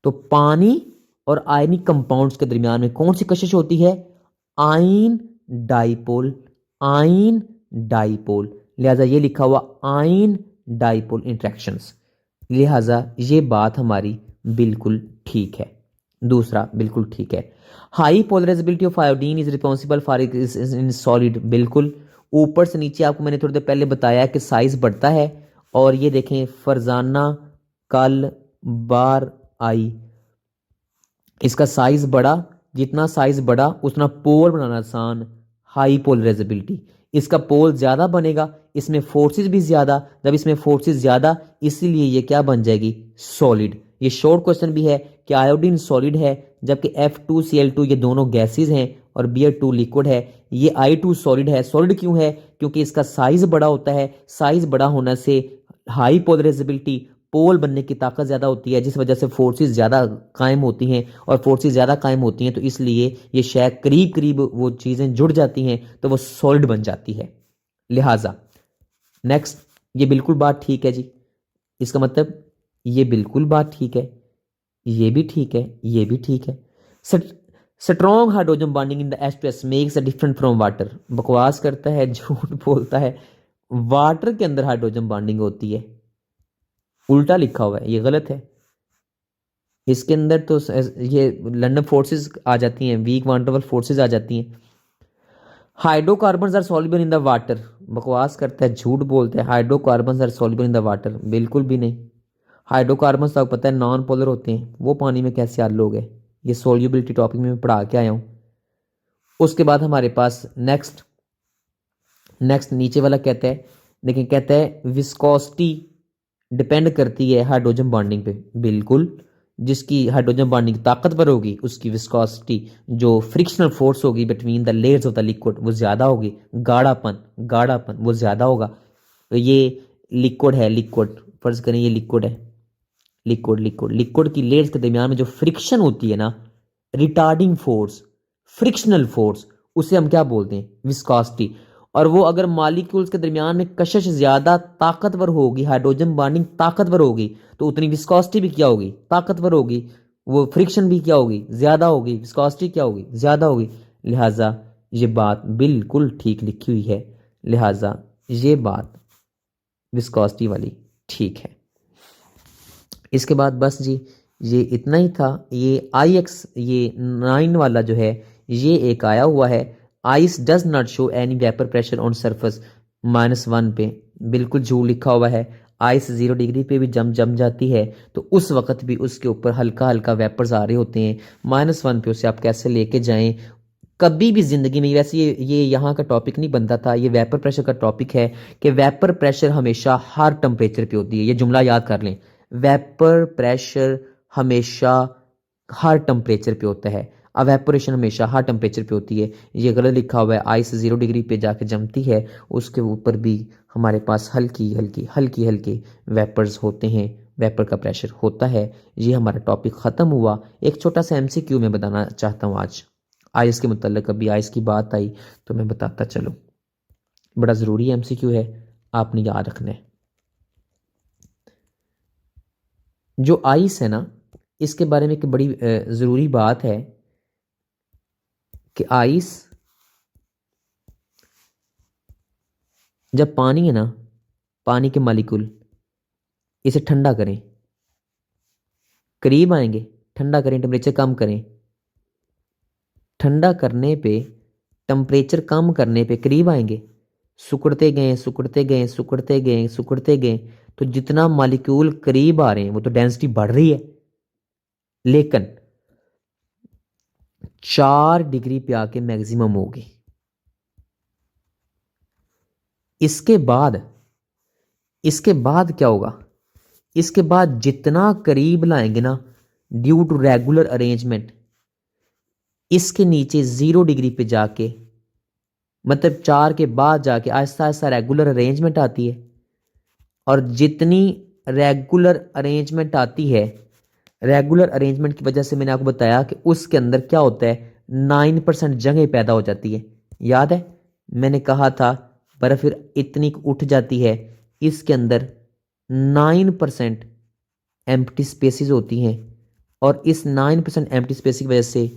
तो पानी और आयनिक कंपाउंड्स के दरमियान में कौन सी कशिश होती है? Ion dipole, ion dipole. लिहाजा ये लिखा हुआ आयन डाइपोल इंटरेक्शंस। लिहाजा ये बात हमारी बिल्कुल ठीक है। दूसरा बिल्कुल ठीक है। High polarisability of iodine is responsible for in solid. बिल्कुल, ऊपर से नीचे आपको मैंने थोड़ी देर पहले बताया कि साइज बढ़ता है। और ये देखें, फरजाना कल बार आई, इसका साइज बढ़ा, जितना साइज बढ़ा उतना पोल बनाना आसान। हाई पोलराइजेबिलिटी, इसका पोल ज्यादा बनेगा, इसमें फोर्सेस भी ज्यादा। जब इसमें फोर्सेस ज्यादा, इसीलिए ये क्या बन जाएगी? सॉलिड। ये शॉर्ट क्वेश्चन भी है कि आयोडीन सॉलिड है जबकि F2Cl2 ये दोनों गैसेस हैं और Br2 लिक्विड है। ये I2 सॉलिड है। सॉलिड क्यों है? क्योंकि इसका साइज बड़ा होता है। साइज बड़ा होने से हाई पोलराइजेबिलिटी, पोल बनने की ताकत ज़्यादा होती है, जिस वजह से फोर्सेस ज़्यादा कायम होती हैं। और फोर्सेस ज़्यादा कायम होती हैं तो इसलिए ये शायद करीब करीब वो चीज़ें जुड़ जाती हैं तो वो सॉलिड बन जाती है। लिहाजा नेक्स्ट, ये बिल्कुल बात ठीक है जी। इसका मतलब ये बिल्कुल बात ठीक है, ये भी ठीक है, ये भी ठीक है। Strong hydrogen bonding in the H2S makes a different from water. बकवास करता है, झूठ बोलता है। वाटर के अंदर हाइड्रोजन बॉन्डिंग होती है, उल्टा लिखा हुआ है, ये गलत है। इसके अंदर तो ये लंडन फोर्सेस आ जाती हैं, वीक वांडरवल फोर्सेस आ जाती हैं। Hydrocarbons are soluble in the water. बकवास करता है, झूठ बोलता है। Hydrocarbons are soluble in the water, बिल्कुल भी नहीं। हाइड्रोकार्बन्स तो आपको पता है नॉन पोलर होते हैं, वो पानी में कैसे हल हो गए? ये सोल्यूबिलिटी टॉपिक में मैं पढ़ा के आया हूं। उसके बाद हमारे पास नेक्स्ट नीचे वाला कहता है, लेकिन कहता है विस्कोसिटी डिपेंड करती है हाइड्रोजन बॉन्डिंग पे। बिल्कुल, जिसकी हाइड्रोजन बॉन्डिंग ताकतवर होगी उसकी विस्कोसिटी, जो फ्रिक्शनल फोर्स होगी between the layers of the liquid, वो ज्यादा होगी। गाढ़ापन वो ज्यादा होगा। तो ये लिक्विड है, लिक्विड फर्ज करें ये लिक्विड है, लिक्विड की लेयर्स के दरमियान में जो फ्रिक्शन होती है ना, रिटार्डिंग फोर्स, फ्रिक्शनल फोर्स, उसे हम क्या बोलते हैं? विस्कोसिटी। और वो अगर मॉलिक्यूल्स के दरमियान में कशिश ज्यादा ताकतवर होगी, हाइड्रोजन बॉन्डिंग ताकतवर होगी, तो उतनी विस्कोसिटी भी क्या होगी? ताकतवर होगी। वो फ्रिक्शन भी क्या होगी? ज्यादा होगी। विस्कोसिटी क्या होगी? ज्यादा होगी। लिहाजा ये बात बिल्कुल ठीक लिखी हुई है, लिहाजा ये बात विस्कोसिटी वाली ठीक है। इसके बाद बस जी ये इतना ही था। ये आई एक्स ये 9 वाला जो है ये एक आया हुआ है, ice does not show any vapour pressure on surface -1 पे, बिल्कुल झूठ लिखा हुआ है। आइस 0 डिग्री पे भी जम जाती है तो उस वक्त भी उसके ऊपर हल्का हल्का वेपर्स आ रहे होते हैं। -1 पे उसे आप कैसे लेके जाएं? कभी भी जिंदगी में, वैसे ये यहाँ का टॉपिक नहीं बनता था, ये वेपर प्रेशर का टॉपिक है कि वेपर प्रेशर हमेशा हर टेम्परेचर पे होती है। ये जुमला याद कर लें, वेपर प्रेशर हमेशा हर टेम्परेचर पे होता है, अवेपोरेशन हमेशा हर टेम्परेचर पे होती है। ये गलत लिखा हुआ है, आइस 0 डिग्री पे जाके जमती है, उसके ऊपर भी हमारे पास हल्की वेपर्स होते हैं, वेपर का प्रेशर होता है। ये हमारा टॉपिक ख़त्म हुआ। एक छोटा सा MCQ मैं बताना चाहता हूँ आज आइस के मुतल्लिक। अभी आइस की बात आई तो मैं बताता चलूँ, बड़ा ज़रूरी MCQ है, आपने याद रखना है। जो आइस है ना, इसके बारे में एक बड़ी ज़रूरी बात है कि आइस, जब पानी है ना, पानी के मालिक्यूल इसे ठंडा करें, करीब आएंगे, ठंडा करें, टेम्परेचर कम करें, ठंडा करने पे, टेम्परेचर कम करने पे करीब आएंगे, सिकुड़ते गए, तो जितना मालिक्यूल करीब आ रहे हैं वो तो डेंसिटी बढ़ रही है, लेकिन 4 डिग्री पे आके मैक्सिमम होगी। इसके बाद क्या होगा? इसके बाद जितना करीब लाएंगे ना, ड्यू टू रेगुलर अरेंजमेंट, इसके नीचे 0 डिग्री पे जाके, मतलब 4 के बाद जाके आहिस्ता आहिस्ता रेगुलर अरेंजमेंट आती है। और जितनी रेगुलर अरेंजमेंट आती है, रेगुलर अरेंजमेंट की वजह से मैंने आपको बताया कि उसके अंदर क्या होता है, 9% जगह पैदा हो जाती है। याद है मैंने कहा था बर्फ फिर इतनी उठ जाती है, इसके अंदर 9% एम्प्टी स्पेसेस होती हैं, और इस 9% एम्प्टी स्पेस की वजह से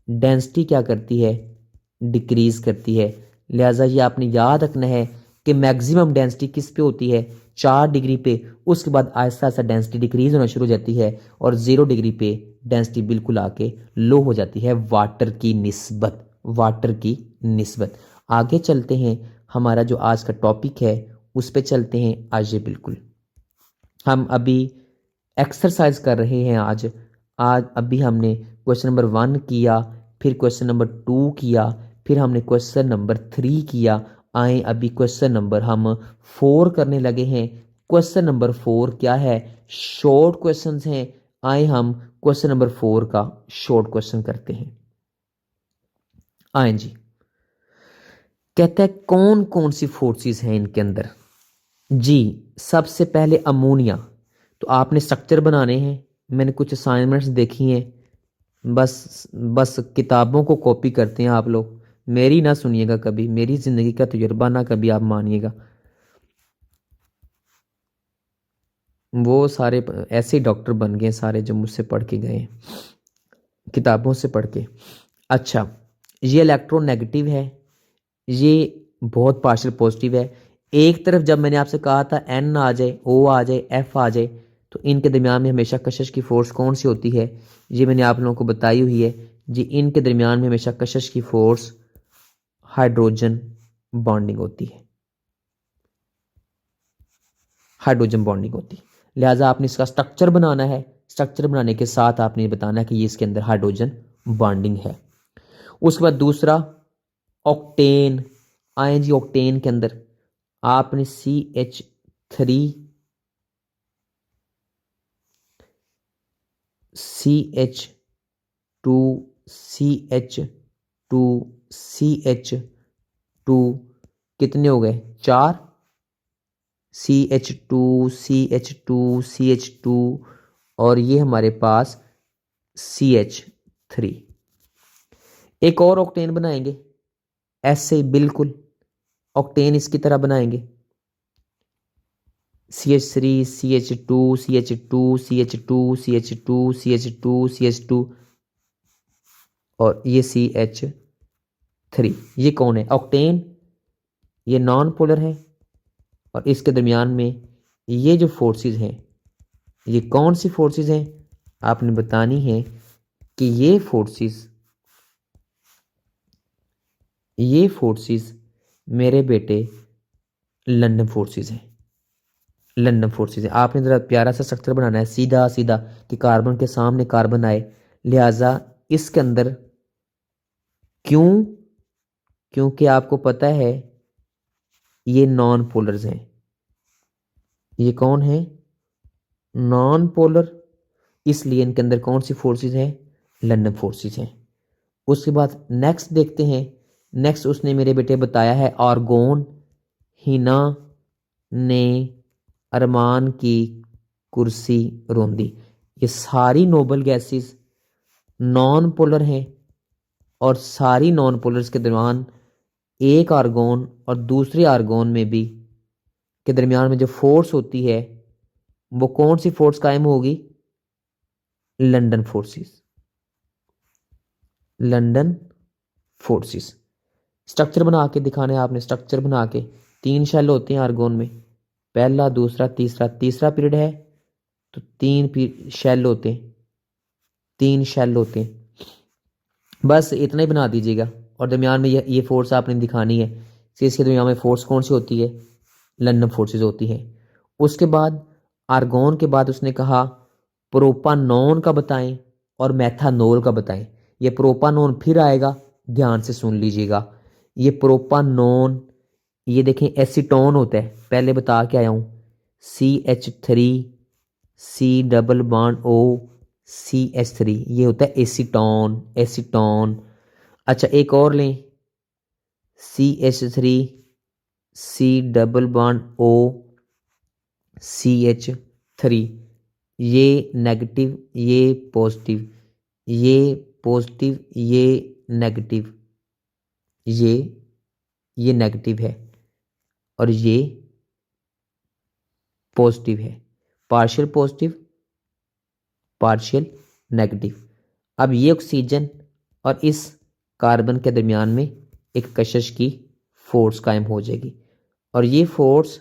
डेंसिटी क्या करती है, डिक्रीज करती है। लिहाजा ये आपने याद रखना है कि मैक्सिमम डेंसिटी किस पे होती है, 4 डिग्री पे। उसके बाद आहिस्ता आहिस्ता डेंसिटी डिक्रीज होना शुरू हो जाती है और 0 डिग्री पे डेंसिटी बिल्कुल आके लो हो जाती है, वाटर की निस्बत। आगे चलते हैं, हमारा जो आज का टॉपिक है उस पे चलते हैं। आज ये बिल्कुल हम अभी एक्सरसाइज कर रहे हैं। आज अभी हमने क्वेश्चन नंबर 1 किया, फिर क्वेश्चन नंबर 2 किया, फिर हमने क्वेश्चन नंबर 3 किया। आए अभी क्वेश्चन नंबर हम 4 करने लगे हैं। क्वेश्चन नंबर 4 क्या है, शॉर्ट क्वेश्चंस हैं। आए हम क्वेश्चन नंबर 4 का शॉर्ट क्वेश्चन करते हैं। आए जी, कहता है कौन कौन सी फोर्सेस हैं इनके अंदर। जी सबसे पहले अमोनिया, तो आपने स्ट्रक्चर बनाने हैं। मैंने कुछ असाइनमेंट्स देखी हैं, बस किताबों को कॉपी करते हैं आप लोग, मेरी ना सुनिएगा कभी, मेरी ज़िंदगी का तजुर्बा ना कभी आप मानिएगा। वो सारे ऐसे डॉक्टर बन गए सारे जो मुझसे पढ़ के गए किताबों से पढ़ के। अच्छा, ये इलेक्ट्रोनेगेटिव है, ये बहुत पार्शियल पॉजिटिव है। एक तरफ जब मैंने आपसे कहा था N आ जाए, O आ जाए, F आ जाए, तो इनके दरमियान में हमेशा कशिश की फोर्स कौन सी होती है, ये मैंने आप लोगों को बताई हुई है जी। इनके दरमियान में हमेशा कशिश की फोर्स हाइड्रोजन बॉन्डिंग होती है, हाइड्रोजन बॉन्डिंग होती है। लिहाजा आपने इसका स्ट्रक्चर बनाना है, स्ट्रक्चर बनाने के साथ आपने ये बताना है कि ये इसके अंदर हाइड्रोजन बॉन्डिंग है। उसके बाद दूसरा ऑक्टेन, आए जी ऑक्टेन के अंदर आपने CH3 CH2 CH2 CH2 कितने हो गए, 4, CH2 CH2 CH2 और ये हमारे पास CH3। एक और ऑक्टेन बनाएंगे ऐसे बिल्कुल, ऑक्टेन इसकी तरह बनाएंगे, CH3 CH2 CH2 CH2 CH2 CH2 CH2 और ये CH3। 3। ये कौन है? ऑक्टेन। ये नॉन पोलर है और इसके दरमियान में ये जो फोर्सेस हैं, ये कौन सी फोर्सेस हैं? आपने बतानी है कि ये फोर्सेस मेरे बेटे लंदन फोर्सेस हैं। लंदन फोर्सेस है। आपने ज़रा प्यारा सा स्ट्रक्चर बनाना है, सीधा सीधा, कि कार्बन के सामने कार्बन आए। लिहाजा इसके अंदर क्यों? क्योंकि आपको पता है ये नॉन पोलर्स हैं। ये कौन है? Non polar. इसलिए इनके अंदर कौन सी फोर्सेस हैं? लंदन फोर्सेस हैं। उसके बाद नेक्स्ट देखते हैं। नेक्स्ट उसने मेरे बेटे बताया है आर्गोन, हिना ने अरमान की कुर्सी रोंदी। ये सारी नोबल गैसेस नॉन पोलर हैं और सारी नॉन पोलर्स के दरमियान एक आर्गोन और दूसरे आर्गोन में भी के दरमियान में जो फोर्स होती है वो कौन सी फोर्स कायम होगी? London forces. London forces. Structure बना के दिखाने आपने, स्ट्रक्चर बना के। 3 शेल होते हैं आर्गोन में, पहला, दूसरा, तीसरा। तीसरा पीरियड है तो 3 शेल होते हैं, 3 शेल होते हैं। बस इतना ही बना दीजिएगा और दरमियान में ये फोर्स आपने दिखानी है कि इसके दरमियान में फोर्स कौन सी होती है? लंदन फोर्सेस होती हैं। उसके बाद आर्गोन के बाद उसने कहा प्रोपानॉन का बताएं और मेथानॉल का बताएं। ये प्रोपानॉन फिर आएगा, ध्यान से सुन लीजिएगा। ये प्रोपानॉन, ये देखें एसीटोन होता है, पहले बता के आया हूं। CH3 C double bond O CH3, ये होता है एसीटोन। एसीटोन। अच्छा एक और लें, CH3 C double bond O CH3। ये नेगेटिव, ये पॉजिटिव, ये पॉजिटिव, ये नेगेटिव, ये नेगेटिव है और ये पॉजिटिव है। Partial positive, partial negative. अब ये ऑक्सीजन और इस कार्बन के दरमियान में एक कशिश की फोर्स कायम हो जाएगी और ये फोर्स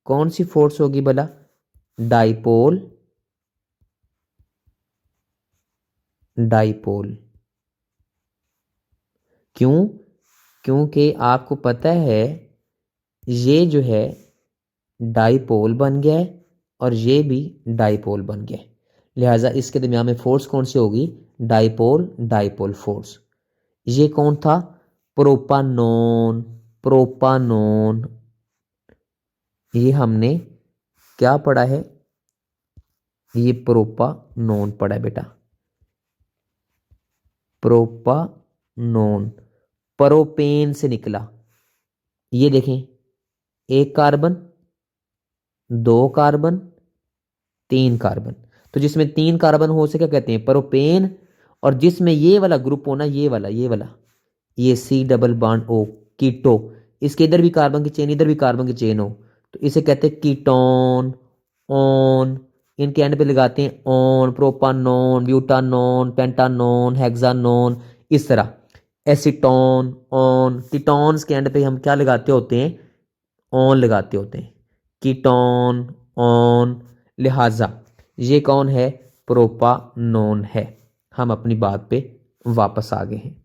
कौन सी फोर्स होगी भला? डाइपोल। डाइपोल। क्यों? क्योंकि आपको पता है ये जो है डाइपोल बन गया है और ये भी डाइपोल बन गया है। लिहाजा इसके दरमियान में फोर्स कौन सी होगी? डाइपोल। Dipole force. ये कौन था? प्रोपानॉन। प्रोपानॉन। ये हमने क्या पढ़ा है? ये प्रोपानॉन पढ़ा है बेटा। प्रोपानॉन प्रोपेन से निकला। ये देखें, एक कार्बन, 2 कार्बन, 3 कार्बन। तो जिसमें 3 कार्बन हो सके कहते हैं प्रोपेन, और जिसमें ये वाला ग्रुप होना, ये C डबल बॉन्ड O कीटो। इसके इधर भी कार्बन की चेन, इधर भी कार्बन की चेन हो तो इसे कहते हैं कीटोन। ऑन, इनके एंड पे लगाते हैं ऑन। प्रोपानॉन, ब्यूटानॉन, पेंटानॉन, हेक्सानॉन, इस तरह। Acetone, on. कीटोन्स के एंड पे हम क्या लगाते होते हैं? ऑन लगाते होते हैं। Ketone, on. लिहाजा ये कौन है? प्रोपानॉन है। हम अपनी बात पे वापस आ गए हैं।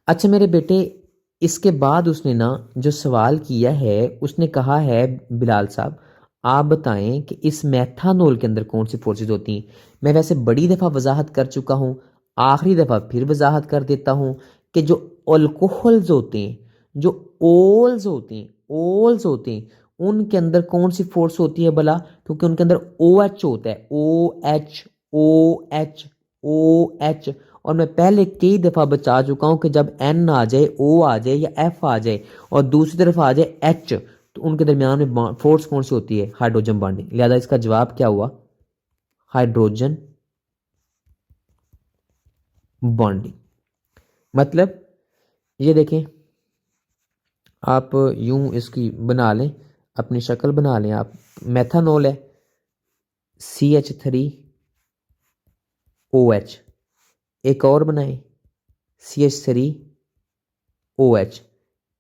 अच्छा मेरे बेटे, इसके बाद उसने ना जो सवाल किया है, उसने कहा है बिलाल साहब आप बताएं कि इस मेथानॉल के अंदर कौन सी फोर्सेस होती हैं। मैं वैसे बड़ी दफ़ा वजाहत कर चुका हूँ, आखिरी दफ़ा फिर वजाहत कर देता हूँ कि जो अल्कोहल्स होते हैं, जो ओल्स होते हैं, ओल्स होते हैं, उनके अंदर कौन सी फोर्स होती है भला? क्योंकि उनके अंदर OH होता है। OH, OH, OH। और मैं पहले कई दफ़ा बता चुका हूं कि जब N आ जाए, O आ जाए या F आ जाए और दूसरी तरफ आ जाए H, तो उनके दरमियान में फोर्स कौन सी होती है? Hydrogen bonding. लिहाजा इसका जवाब क्या हुआ? Hydrogen bonding. मतलब ये देखें, आप यूं इसकी बना लें, अपनी शक्ल बना लें आप। मेथानॉल है CH3OH। एक और बनाएं CH3OH,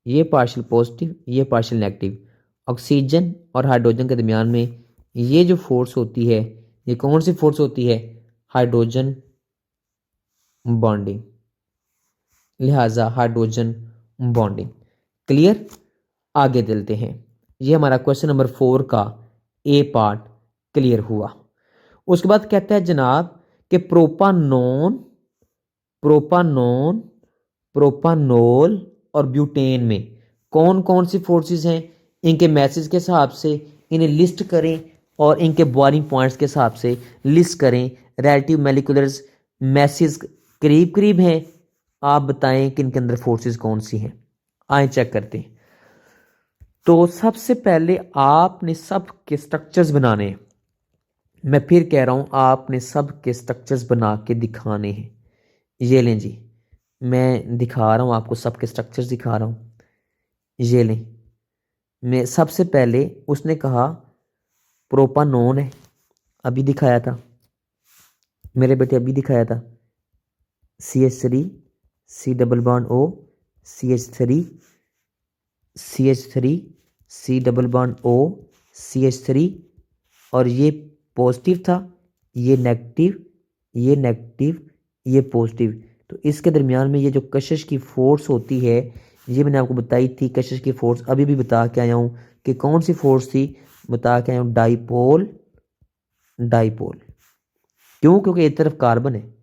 ये पार्शियल पॉजिटिव, ये पार्शियल नेगेटिव। ऑक्सीजन और हाइड्रोजन के दरमियान में ये जो फोर्स होती है, ये कौन सी फोर्स होती है? हाइड्रोजन बॉन्डिंग, लिहाजा हाइड्रोजन बॉन्डिंग। क्लियर? आगे चलते हैं। ये हमारा क्वेश्चन नंबर 4 का ए पार्ट क्लियर हुआ। उसके बाद कहता है जनाब कि प्रोपानोन, प्रोपानोन, प्रोपानोल और ब्यूटेन में कौन कौन सी फोर्सेस हैं, इनके मैसेज के हिसाब से इन्हें लिस्ट करें और इनके बॉइलिंग पॉइंट्स के हिसाब से लिस्ट करें। रिलेटिव मॉलिक्यूलर्स मैसेज करीब करीब हैं, आप बताएं कि इनके अंदर फोर्सेस कौन सी हैं। आए चेक करते हैं। तो सबसे पहले आपने सब के स्ट्रक्चर्स बनाने हैं। मैं फिर कह रहा हूं, आपने सब के स्ट्रक्चर्स बना के दिखाने हैं। ये लें जी, मैं दिखा रहा हूं आपको, सब के स्ट्रक्चर्स दिखा रहा हूं। ये लें, मैं सबसे पहले उसने कहा प्रोपानोन है, अभी दिखाया था मेरे बेटे, अभी दिखाया था। CH3, C double bond O, CH3, CH3, C double bond O, CH3, और ये पॉजिटिव था, ये नेगेटिव, ये नेगेटिव, ये पॉजिटिव। तो इसके दरमियान में ये जो कशिश की फोर्स होती है, ये मैंने आपको बताई थी। कशिश की फोर्स अभी भी बता के आया हूं कि कौन सी फोर्स थी, बता के आया हूं, डाइपोल, डाइपोल। क्यों? क्योंकि एक तरफ कार्बन है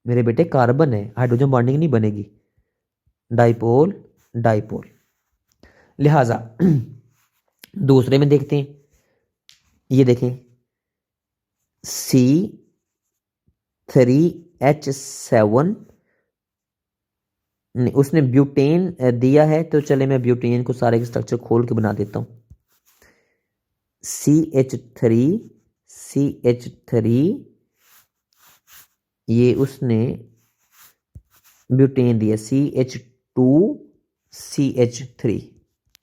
मेरे बेटे, कार्बन है, हाइड्रोजन बॉन्डिंग नहीं बनेगी। Dipole, dipole. लिहाजा दूसरे में देखते हैं, ये देखें C3H7, उसने ब्यूटेन दिया है, तो चले मैं ब्यूटेन को सारे के स्ट्रक्चर खोल के बना देता हूं। CH3, CH3, ये उसने ब्यूटेन दिया, CH2, CH3,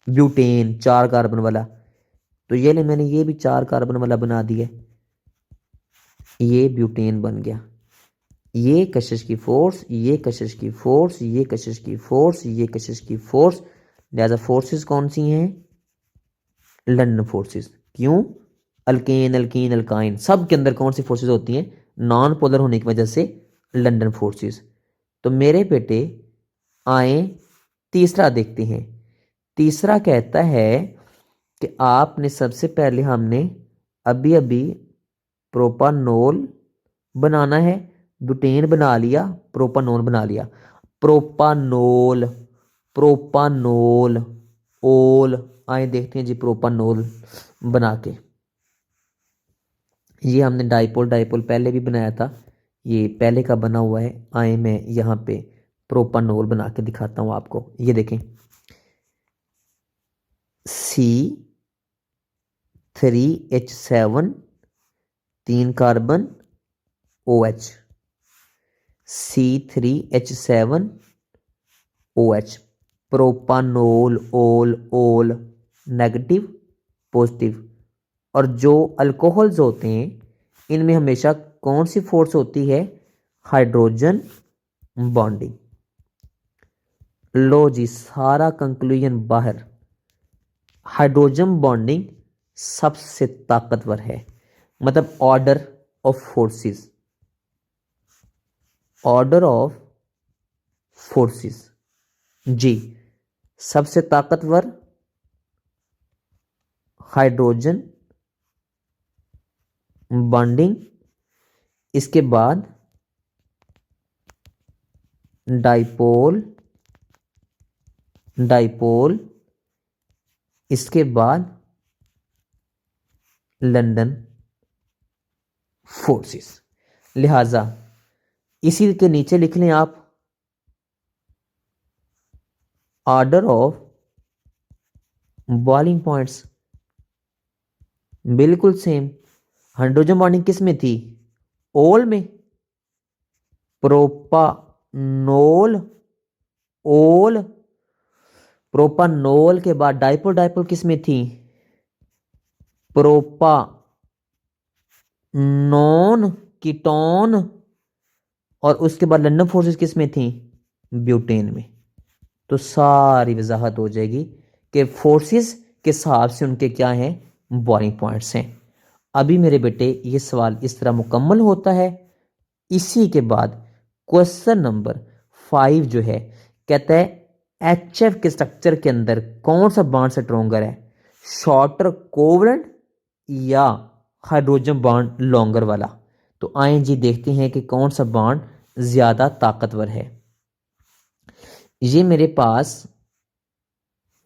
ब्यूटेन 4 कार्बन वाला। तो ये ले, मैंने ये भी 4 कार्बन वाला बना दिया, ये ब्यूटेन बन गया। ये कशिश की फोर्स, ये कशिश की फोर्स, ये कशिश की फोर्स, ये कशिश की फोर्स। लिहाजा फोर्सेस कौन सी हैं? London forces. क्यों? अल्केन, अल्कीन, अल्काइन, सब के अंदर कौन सी फोर्सेस होती हैं? नॉन पोलर होने की वजह से लंडन फोर्सेस। तो मेरे बेटे आए तीसरा देखते हैं। तीसरा कहता है कि आपने सबसे पहले, हमने अभी अभी प्रोपानोल बनाना है, ब्यूटेन बना लिया, प्रोपानोल बना लिया। प्रोपानोल, प्रोपानोल, ओल। आए देखते हैं जी प्रोपानोल बना के। ये हमने डाइपोल, डाइपोल पहले भी बनाया था, ये पहले का बना हुआ है। आए मैं यहाँ पे प्रोपानोल बना के दिखाता हूँ आपको। ये देखें, C3H7, 3 carbon, OH, C3H7, OH, propanol, ओल, ओल, नेगेटिव, पॉजिटिव। और जो अल्कोहल्स होते हैं, इनमें हमेशा कौन सी फोर्स होती है? Hydrogen bonding. लो जी, सारा कंक्लूजन बाहर। हाइड्रोजन बॉन्डिंग सबसे ताकतवर है, मतलब order of forces, order of forces जी, सबसे ताकतवर हाइड्रोजन बॉन्डिंग। इसके बाद डाइपोल, डाइपोल। इसके बाद लंदन फोर्सेस। लिहाजा इसी के नीचे लिख लें आप, ऑर्डर ऑफ बॉइलिंग पॉइंट्स बिल्कुल सेम। हाइड्रोजन बॉन्डिंग किस में थी? ओल में। प्रोपानोल, ओल। प्रोपानोल के बाद डाइपोल, डाइपोल किस में थी? Propanone, ketone. और उसके बाद लंदन फोर्सेस किस में थी? ब्यूटेन में। तो सारी वजाहत हो जाएगी कि फोर्सेस के हिसाब से उनके क्या हैं, बॉइलिंग पॉइंट्स हैं। अभी मेरे बेटे ये सवाल इस तरह मुकम्मल होता है। इसी के बाद क्वेश्चन नंबर 5 जो है, कहता है HF के स्ट्रक्चर के अंदर कौन सा बॉन्ड स्ट्रोंगर है, शॉर्टर कोवलेंट या हाइड्रोजन बॉन्ड लॉन्गर वाला। तो आए जी देखते हैं कि कौन सा बॉन्ड ज्यादा ताकतवर है। ये मेरे पास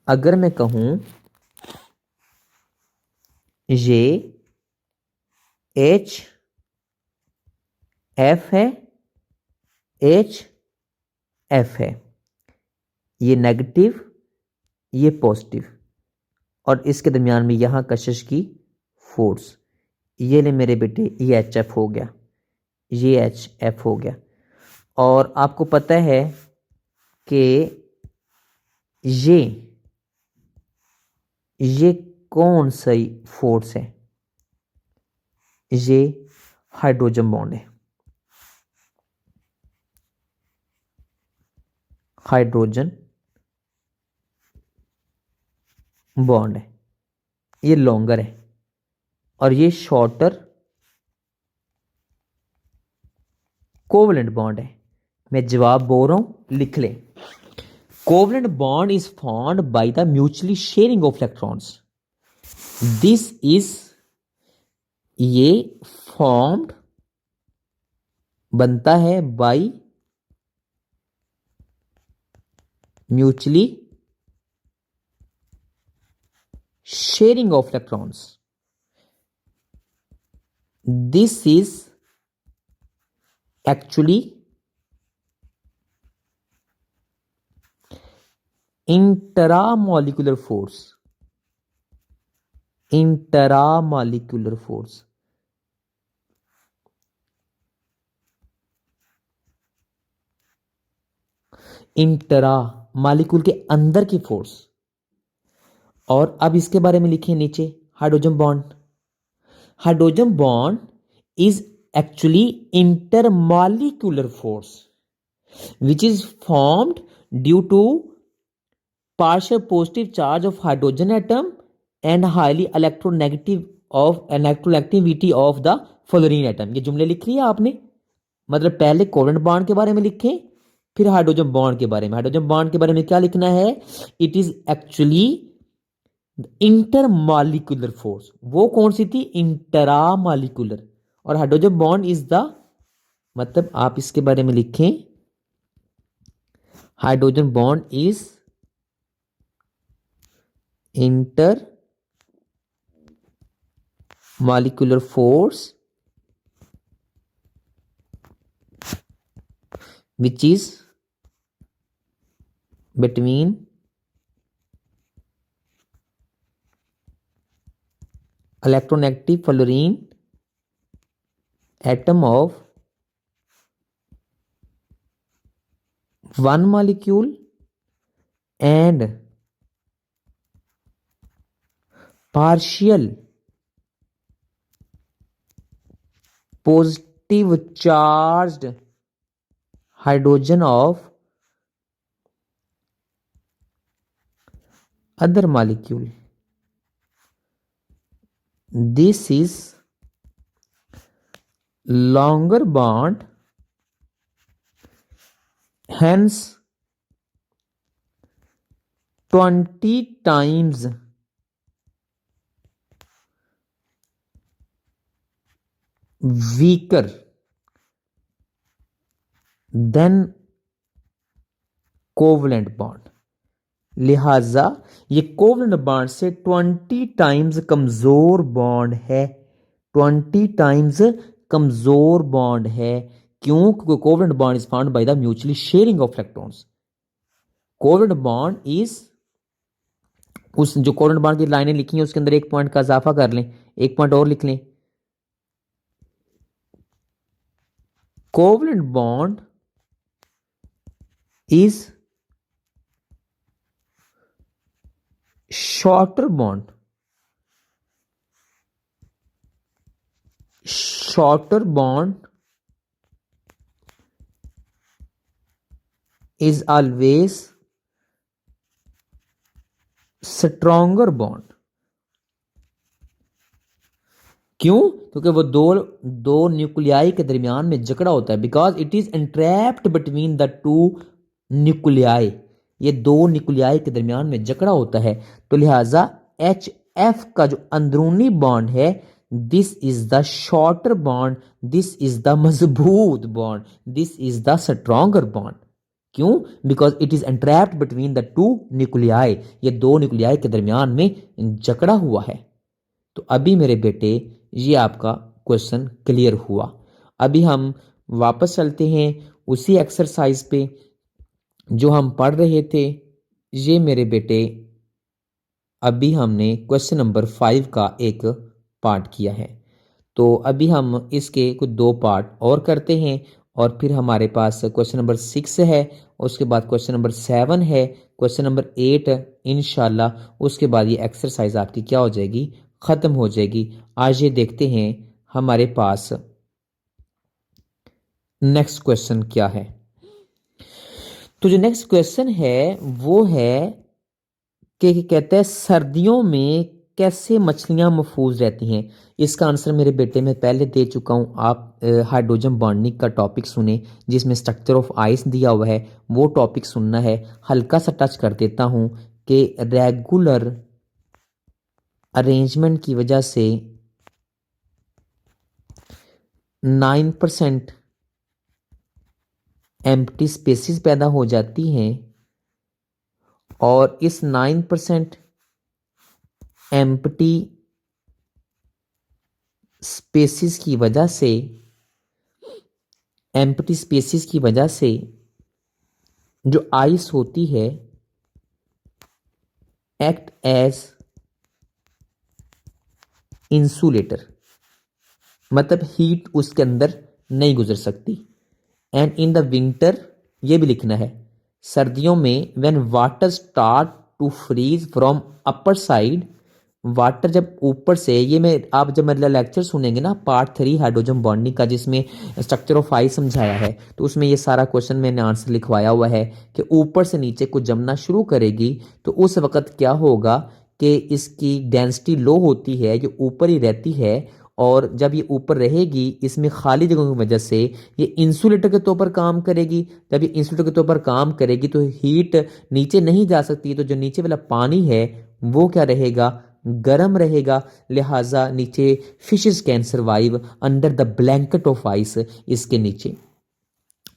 अगर मैं कहूं ये HF है, HF है, ये नेगेटिव ये पॉजिटिव, और इसके दरमियान में यहां कशिश की फोर्स, ये ले मेरे बेटे ये HF हो गया, ये HF हो गया। और आपको पता है कि ये कौन सी फोर्स है, ये हाइड्रोजन बॉन्ड है, हाइड्रोजन बॉन्ड है, ये लॉन्गर है और ये शॉर्टर कोवलेंट बॉन्ड है। मैं जवाब बोल रहा हूं, लिख लें। Covalent bond is formed by the mutually sharing of electrons. This is, ये फॉर्म्ड बनता है by mutually sharing of electrons. This is actually intramolecular force, intramolecular force। Intra molecule के अंदर की फोर्स। और अब इसके बारे में लिखिए नीचे, hydrogen bond. Hydrogen bond is actually intermolecular force which is formed due to partial positive charge of hydrogen atom and highly electronegative of electronegativity of the fluorine atom. ये जुमले लिख लिए आपने, मतलब पहले कोवेलेंट बॉन्ड के बारे में लिखें, फिर हाइड्रोजन बॉन्ड के बारे में। हाइड्रोजन बॉन्ड के बारे में क्या लिखना है, it is actually intermolecular force. वो कौन सी थी, इंटरामॉलिक्यूलर। और हाइड्रोजन बॉन्ड इज द, मतलब आप इसके बारे में लिखें, hydrogen bond is intermolecular force which is between electronegative fluorine atom of one molecule and partial positive charged hydrogen of other molecule. This is longer bond, hence 20 times weaker than covalent bond. लिहाजा ये covalent bond से 20 times कमजोर bond है, 20 times कमजोर bond है। क्यों, क्योंकि covalent bond is found by the mutually sharing of electrons. Covalent bond is, उस जो कोवलेंट बॉन्ड की लाइनें लिखी हैं उसके अंदर एक पॉइंट का इजाफा कर लें, एक पॉइंट और लिख लें। Covalent bond is shorter bond, shorter bond is always stronger bond. क्यों? क्योंकि वो दो दो न्यूक्लियाई के दरमियान में जकड़ा होता है, because it is entrapped between the two nuclei. ये दो न्यूक्लियाई के दरमियान में जकड़ा होता है, तो लिहाजा एच एफ का जो अंदरूनी बॉन्ड है, this is the shorter bond, this is the मजबूत bond, this is the stronger bond. क्यों? Because it is entrapped between the two nuclei, ये दो न्यूक्लियाई के दरमियान में जकड़ा हुआ है। तो अभी मेरे बेटे ये आपका क्वेश्चन क्लियर हुआ। अभी हम वापस चलते हैं उसी एक्सरसाइज पे जो हम पढ़ रहे थे। ये मेरे बेटे अभी हमने क्वेश्चन नंबर 5 का एक पार्ट किया है, तो अभी हम इसके कुछ 2 पार्ट और करते हैं और फिर हमारे पास क्वेश्चन नंबर 6 है, उसके बाद क्वेश्चन नंबर 7 है, क्वेश्चन नंबर 8 इंशाल्लाह, उसके बाद ये एक्सरसाइज आपकी क्या हो जाएगी, ख़त्म हो जाएगी। आज ये देखते हैं हमारे पास नेक्स्ट क्वेश्चन क्या है। तो जो नेक्स्ट क्वेश्चन है वो है कि कहते हैं सर्दियों में कैसे मछलियां महफूज रहती हैं। इसका आंसर मेरे बेटे में पहले दे चुका हूं। आप हाइड्रोजन बॉन्डिंग का टॉपिक सुने जिसमें स्ट्रक्चर ऑफ आइस दिया हुआ है, वो टॉपिक सुनना है। हल्का सा टच कर देता हूं कि रेगुलर अरेंजमेंट की वजह से 9% एम्प्टी स्पेसिस पैदा हो जाती हैं और इस 9% एम्प्टी स्पेसिस की वजह से जो आइस होती है एक्ट एज इंसुलेटर, मतलब हीट उसके अंदर नहीं गुजर सकती। एंड इन द विंटर, ये भी लिखना है, सर्दियों में when water start to freeze from upper side, water जब ऊपर से, ये मैं आप जब मेरा लेक्चर सुनेंगे ना पार्ट 3 हाइड्रोजन बॉन्डिंग का जिसमें स्ट्रक्चर ऑफ आइस समझाया है, तो उसमें ये सारा क्वेश्चन मैंने आंसर लिखवाया हुआ है कि ऊपर से नीचे कुछ जमना शुरू करेगी तो उस वक्त क्या होगा कि इसकी डेंसिटी लो होती है, ये ऊपर ही रहती है, और जब ये ऊपर रहेगी इसमें खाली जगहों की वजह से ये इंसुलेटर के तौर पर काम करेगी। जब ये इंसुलेटर के तौर पर काम करेगी तो हीट नीचे नहीं जा सकती, तो जो नीचे वाला पानी है वो क्या रहेगा, गर्म रहेगा। लिहाजा नीचे fishes can survive under the blanket of ice, इसके नीचे।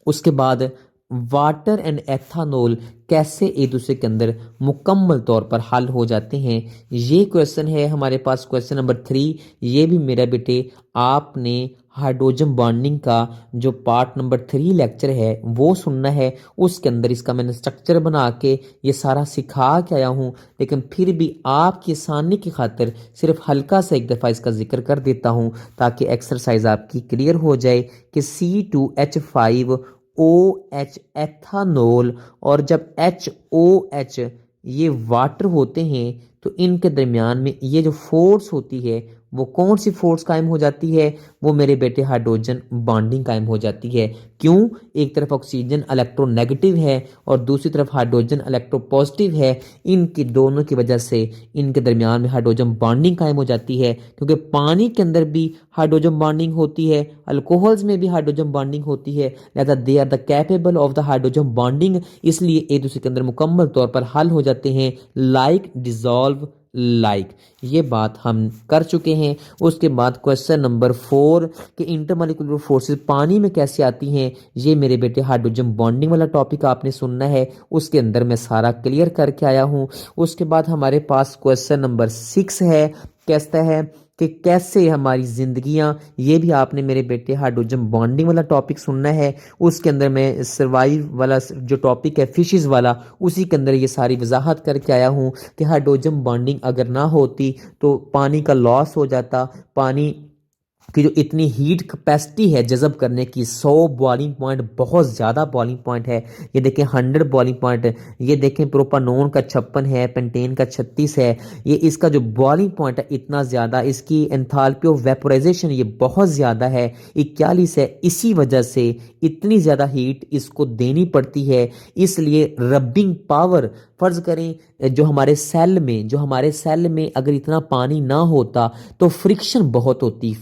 उसके बाद वाटर एंड एथानॉल कैसे एक दूसरे के अंदर मुकम्मल तौर पर हल हो जाते हैं, ये क्वेश्चन है हमारे पास क्वेश्चन नंबर 3। ये भी मेरा बेटे आपने हाइड्रोजन बॉन्डिंग का जो पार्ट नंबर 3 लेक्चर है वो सुनना है। उसके अंदर इसका मैंने स्ट्रक्चर बना के ये सारा सिखा के आया हूँ, लेकिन फिर भी आपकी आसानी की खातिर सिर्फ हल्का सा एक दफ़ा इसका जिक्र कर देता हूँ ताकि एक्सरसाइज आपकी क्लियर हो जाए कि C2H5 OH एथानॉल और जब HOH ये वाटर होते हैं तो इनके दरमियान में ये जो फोर्स होती है वो कौन सी फोर्स कायम हो जाती है, वो मेरे बेटे हाइड्रोजन बॉन्डिंग कायम हो जाती है। क्यों? एक तरफ ऑक्सीजन इलेक्ट्रोनेगेटिव है और दूसरी तरफ हाइड्रोजन इलेक्ट्रोपॉजिटिव है। इनकी दोनों की वजह से इनके दरमियान में हाइड्रोजन बॉन्डिंग कायम हो जाती है, क्योंकि पानी के अंदर भी हाइड्रोजन बॉन्डिंग होती है, अल्कोहल्स में भी हाइड्रोजन बॉन्डिंग होती है, लिहाजा they are the capable of the hydrogen bonding, इसलिए एक दूसरे के अंदर मुकम्मल तौर पर हल हो जाते हैं, लाइक डिजॉल्व लाइक। ये बात हम कर चुके हैं। उसके बाद क्वेश्चन नंबर 4 कि इंटरमॉलिक्यूलर फोर्सेस पानी में कैसे आती हैं, ये मेरे बेटे हाइड्रोजन बॉन्डिंग वाला टॉपिक आपने सुनना है, उसके अंदर मैं सारा क्लियर करके आया हूँ। उसके बाद हमारे पास क्वेश्चन नंबर 6 है, कहता है कि कैसे हमारी जिंदगियां, ये भी आपने मेरे बेटे हाइड्रोजन बॉन्डिंग वाला टॉपिक सुनना है। उसके अंदर मैं सर्वाइव वाला जो टॉपिक है फिशेस वाला, उसी के अंदर ये सारी वजाहत करके आया हूँ कि हाइड्रोजन बॉन्डिंग अगर ना होती तो पानी का लॉस हो जाता, पानी कि जो इतनी हीट कैपेसिटी है जज़ब करने की, 100 बॉइलिंग पॉइंट बहुत ज़्यादा बॉइलिंग पॉइंट है। ये देखें 100 बॉइलिंग पॉइंट, ये देखें प्रोपानोन का 56 है, पेंटेन का 36 है। ये इसका जो बॉइलिंग पॉइंट है इतना ज़्यादा, इसकी एंथैल्पी ऑफ वेपोराइजेशन ये बहुत ज़्यादा है, 41 है। इसी वजह से इतनी ज़्यादा हीट इसको देनी पड़ती है। इसलिए रबिंग पावर, फर्ज करें जो हमारे सेल में अगर इतना पानी ना होता तो फ्रिक्शन बहुत होती,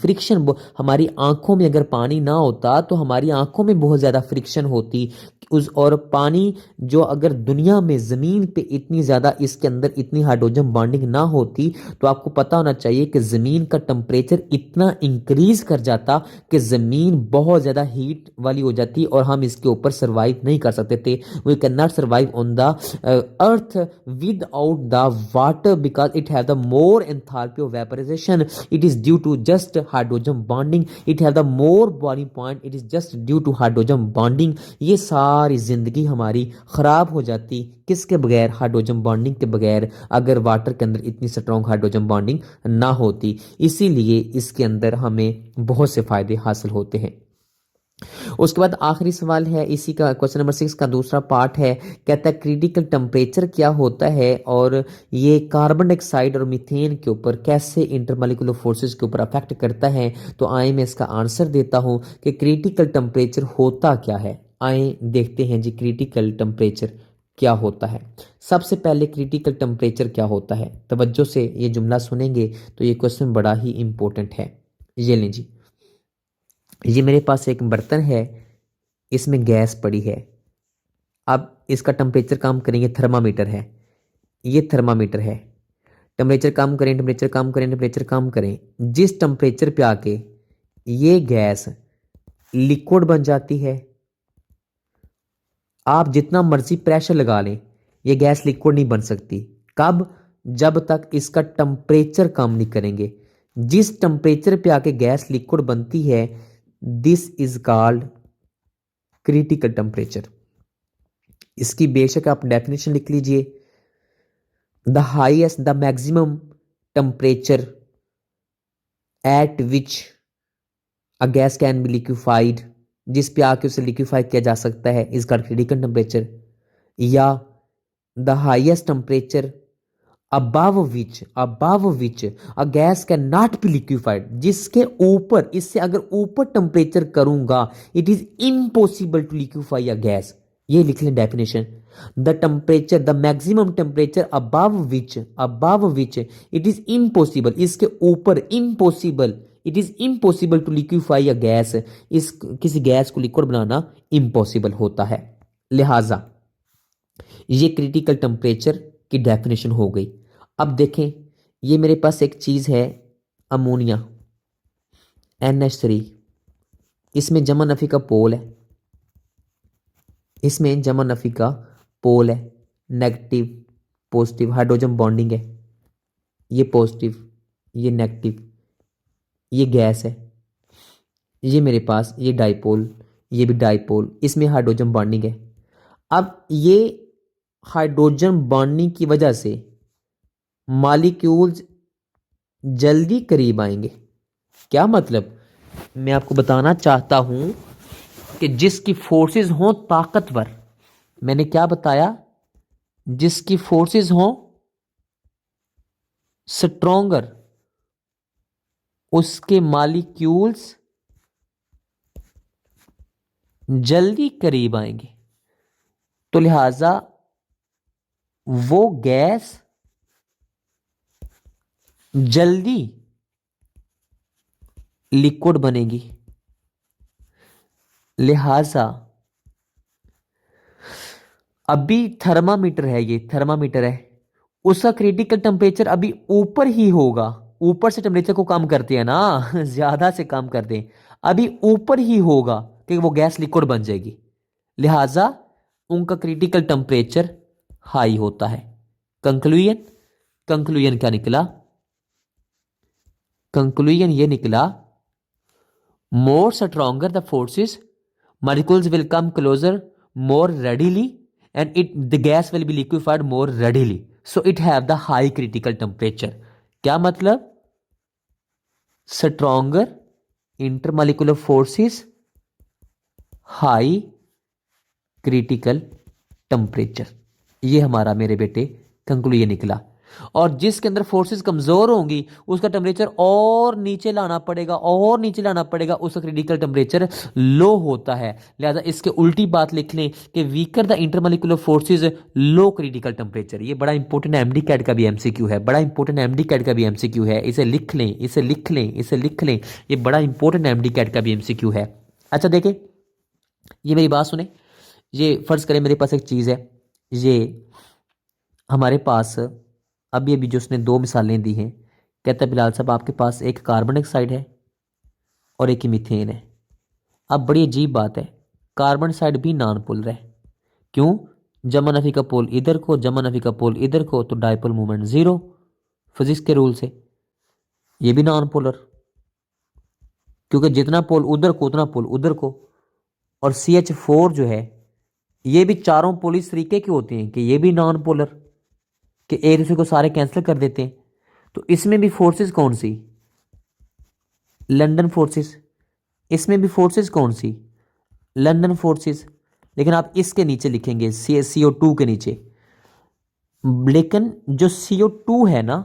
हमारी आंखों में अगर पानी ना होता तो हमारी आंखों में बहुत ज़्यादा फ्रिक्शन होती उस, और पानी जो अगर दुनिया में ज़मीन पे इतनी ज़्यादा इसके अंदर इतनी हाइड्रोजन बॉन्डिंग ना होती तो आपको पता होना चाहिए कि ज़मीन का टेम्परेचर इतना इंक्रीज कर जाता कि ज़मीन बहुत ज़्यादा हीट वाली हो जाती और हम इसके ऊपर सर्वाइव नहीं कर सकते थे। We can not survive on the earth without the water because it has the more enthalpy of vaporization. It is due to just hydrogen bonding. It has the more boiling point. It is just due to hydrogen bonding. ये सारी जिंदगी हमारी खराब हो जाती किसके बगैर, hydrogen bonding के बगैर, अगर वाटर के अंदर इतनी स्ट्रॉन्ग हाइड्रोजन बॉन्डिंग ना होती। इसीलिए इसके अंदर हमें बहुत से फायदे हासिल होते हैं। उसके बाद आखिरी सवाल है इसी का, क्वेश्चन नंबर 6 का दूसरा पार्ट है, कहता है क्रिटिकल टेम्परेचर क्या होता है और ये कार्बन डाइऑक्साइड और मीथेन के ऊपर कैसे इंटरमॉलिक्यूलर फोर्सेस के ऊपर अफेक्ट करता है। तो आए मैं इसका आंसर देता हूं कि क्रिटिकल टेम्परेचर होता क्या है। आए देखते हैं जी क्रिटिकल टेम्परेचर क्या होता है। सबसे पहले क्रिटिकल टेम्परेचर क्या होता है, तवज्जो से ये जुमला सुनेंगे तो ये क्वेश्चन बड़ा ही इंपॉर्टेंट है। ये लें जी, ये मेरे पास एक बर्तन है, इसमें गैस पड़ी है। अब इसका टेम्परेचर कम करेंगे, थर्मामीटर है, ये थर्मामीटर है। टेम्परेचर कम करें, टेम्परेचर कम करें, टेम्परेचर कम करें, जिस टेम्परेचर पे आके ये गैस लिक्विड बन जाती है। आप जितना मर्जी प्रेशर लगा लें ये गैस लिक्विड नहीं बन सकती। कब? जब तक इसका टेम्परेचर कम नहीं करेंगे। जिस टेम्परेचर पे आके गैस लिक्विड बनती है, this is called critical temperature. इसकी बेशक आप डेफिनेशन लिख लीजिए, the highest the maximum temperature at which a gas can be liquefied, जिस पे आके उसे लिक्विफाई किया जा सकता है, इज कॉल्ड क्रिटिकल टेम्परेचर। या the highest temperature above which a gas can not be liquefied, जिसके ऊपर, इससे अगर ऊपर टेम्परेचर करूंगा it is impossible to liquefy a gas. ये लिख लें definition, the temperature the maximum temperature above which it is impossible, इसके ऊपर impossible, it is impossible to liquefy a gas, इस किसी गैस को लिक्विड बनाना इम्पॉसिबल होता है। लिहाजा ये क्रिटिकल टेम्परेचर की डेफिनेशन हो गई। अब देखें, ये मेरे पास एक चीज़ है अमोनिया NH3, इसमें जमा नफी का पोल है, इसमें जमा नफी का पोल है, नेगेटिव पॉजिटिव हाइड्रोजन बॉन्डिंग है, ये पॉजिटिव ये नेगेटिव, ये गैस है, ये मेरे पास ये डाइपोल, ये भी डाइपोल, इसमें हाइड्रोजन बॉन्डिंग है। अब ये हाइड्रोजन बॉन्डिंग की वजह से मॉलिक्यूल्स जल्दी करीब आएंगे। क्या मतलब? मैं आपको बताना चाहता हूं कि जिसकी फोर्सेस हों ताकतवर, मैंने क्या बताया, जिसकी फोर्सेस हों स्ट्रोंगर, उसके मॉलिक्यूल्स जल्दी करीब आएंगे। तो लिहाजा वो गैस जल्दी लिक्विड बनेगी। लिहाजा अभी थर्मामीटर है, ये थर्मामीटर है, उसका क्रिटिकल टेम्परेचर अभी ऊपर ही होगा। ऊपर से टेम्परेचर को कम करते हैं ना ज्यादा से कम कर दें, अभी ऊपर ही होगा कि वो गैस लिक्विड बन जाएगी। लिहाजा उनका क्रिटिकल टेम्परेचर हाई होता है। कंक्लूजन क्या निकला? कंक्लूजन ये निकला, more stronger the forces molecules will come closer more readily and the gas will be liquefied more readily, so it have the high critical temperature। क्या मतलब? Stronger intermolecular forces, high critical temperature. ये हमारा मेरे बेटे conclusion निकला। और जिसके अंदर फोर्सेस कमजोर होंगी उसका टेम्परेचर और नीचे लाना पड़ेगा, और नीचे लाना पड़ेगा, उसका क्रिटिकल टेम्परेचर लो होता है। लिहाजा इसके उल्टी बात लिख लें कि weaker the intermolecular forces, low critical temperature. ये बड़ा इंपॉर्टेंट एमडी कैट का भी एमसीक्यू है, बड़ा इंपॉर्टेंट एमडी कैट का भी एमसीक्यू है। इसे लिख लें, इसे लिख लें, इसे लिख लें। ये बड़ा इंपॉर्टेंट एमडी कैट का भी एमसीक्यू है। अच्छा देखें, ये मेरी बात सुने। ये फर्ज करें मेरे पास एक चीज है, ये हमारे पास अभी अभी जो उसने दो मिसालें दी हैं, कहता है बिलाल साहब आपके पास एक कार्बन डाइऑक्साइड है और एक मीथेन है। अब बड़ी अजीब बात है, कार्बन डाइऑक्साइड भी नॉन पोलर है। क्यों? जमा नफी का पोल इधर को, जमा नफी का पोल इधर को, तो डायपोल मूवमेंट जीरो फिजिक्स के रूल से। ये भी नॉन पोलर, क्योंकि जितना पोल उधर को उतना पोल उधर को। और CH4 जो है, ये भी चारों पोल इस तरीके के होते हैं कि ये भी नॉन पोलर, कि एक दूसरे को सारे कैंसिल कर देते हैं। तो इसमें भी फोर्सेस कौन सी? London forces. इसमें भी फोर्सेस कौन सी? London forces. लेकिन आप इसके नीचे लिखेंगे CO2 के नीचे। लेकिन जो CO2 है ना,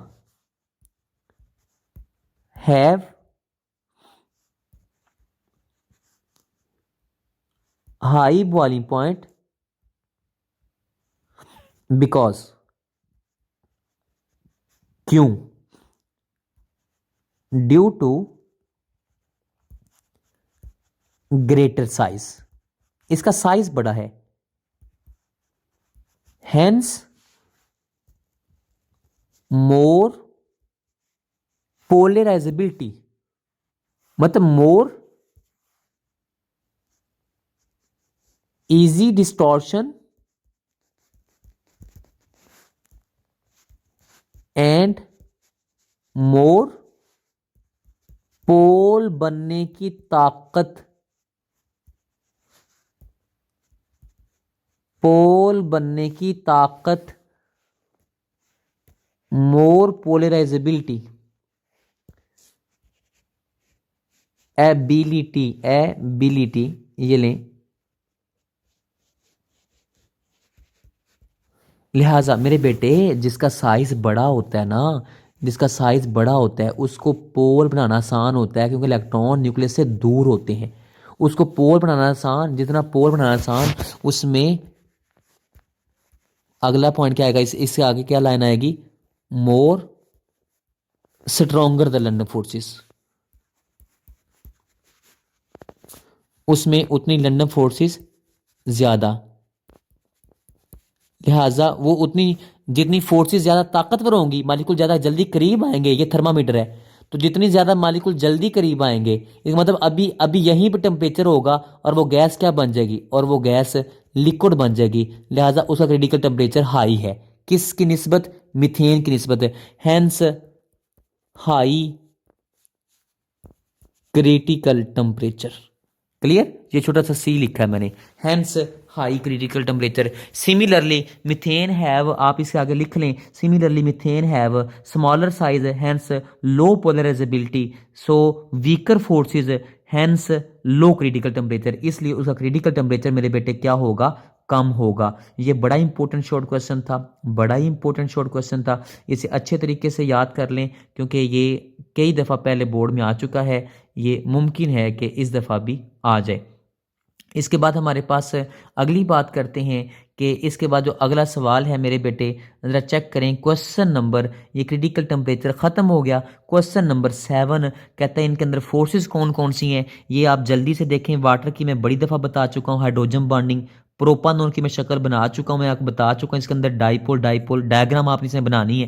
have high boiling point because, क्यों? ड्यू टू ग्रेटर साइज, इसका साइज बड़ा है। हेंस मोर पोलराइजेबिलिटी, मतलब more easy distortion and more pole बनने की ताकत, पोल बनने की ताकत, मोर पोलराइजेबिलिटी, एबिलिटी, एबिलिटी, ये लें। लिहाजा मेरे बेटे, जिसका साइज बड़ा होता है ना, जिसका साइज बड़ा होता है उसको पोल बनाना आसान होता है, क्योंकि इलेक्ट्रॉन न्यूक्लियस से दूर होते हैं। उसको पोल बनाना आसान, जितना पोल बनाना आसान, उसमें अगला पॉइंट क्या आएगा, इससे आगे क्या लाइन आएगी? More stronger the London forces. उसमें उतनी लंदन फोर्सेस ज्यादा, लिहाजा वो उतनी, जितनी फोर्सेस ज्यादा ताकतवर होंगी, मालिक्यूल ज्यादा जल्दी करीब आएंगे। ये थर्मामीटर है, तो जितनी ज्यादा मालिक्यूल जल्दी करीब आएंगे, इसका मतलब अभी अभी यहीं पे टेम्परेचर होगा और वो गैस क्या बन जाएगी? और वो गैस लिक्विड बन जाएगी। लिहाजा उसका क्रिटिकल टेम्परेचर हाई है। किसकी निस्बत? मीथेन की निस्बत है। Hence high critical temperature. Clear? ये छोटा सा सी लिखा है मैंने, hence high critical temperature. Similarly methane have, आप इसके आगे लिख लें, similarly methane have smaller size, hence low polarizability, so weaker forces, hence low critical temperature. इसलिए उसका क्रिटिकल टेम्परेचर मेरे बेटे क्या होगा? कम होगा। ये बड़ा इंपॉर्टेंट शॉर्ट क्वेश्चन था, बड़ा ही इंपॉर्टेंट शॉर्ट क्वेश्चन था। इसे अच्छे तरीके से याद कर लें, क्योंकि ये कई दफ़ा पहले बोर्ड में आ चुका है। ये मुमकिन है कि इस दफ़ा भी आ जाए। इसके बाद हमारे पास अगली बात करते हैं कि इसके बाद जो अगला सवाल है मेरे बेटे, ज़रा चेक करें क्वेश्चन नंबर, ये क्रिटिकल टेम्परेचर ख़त्म हो गया। क्वेश्चन नंबर 7 कहता है इनके अंदर फोर्सेस कौन कौन सी हैं। ये आप जल्दी से देखें। वाटर की मैं बड़ी दफ़ा बता चुका हूँ, हाइड्रोजन बॉन्डिंग, प्रोपानॉन की मैं शक्ल बना चुका हूँ, मैं आपको बता चुका हूँ। इसके अंदर डाइपोल, डाइपोल डायग्राम आपने इसमें बनानी है।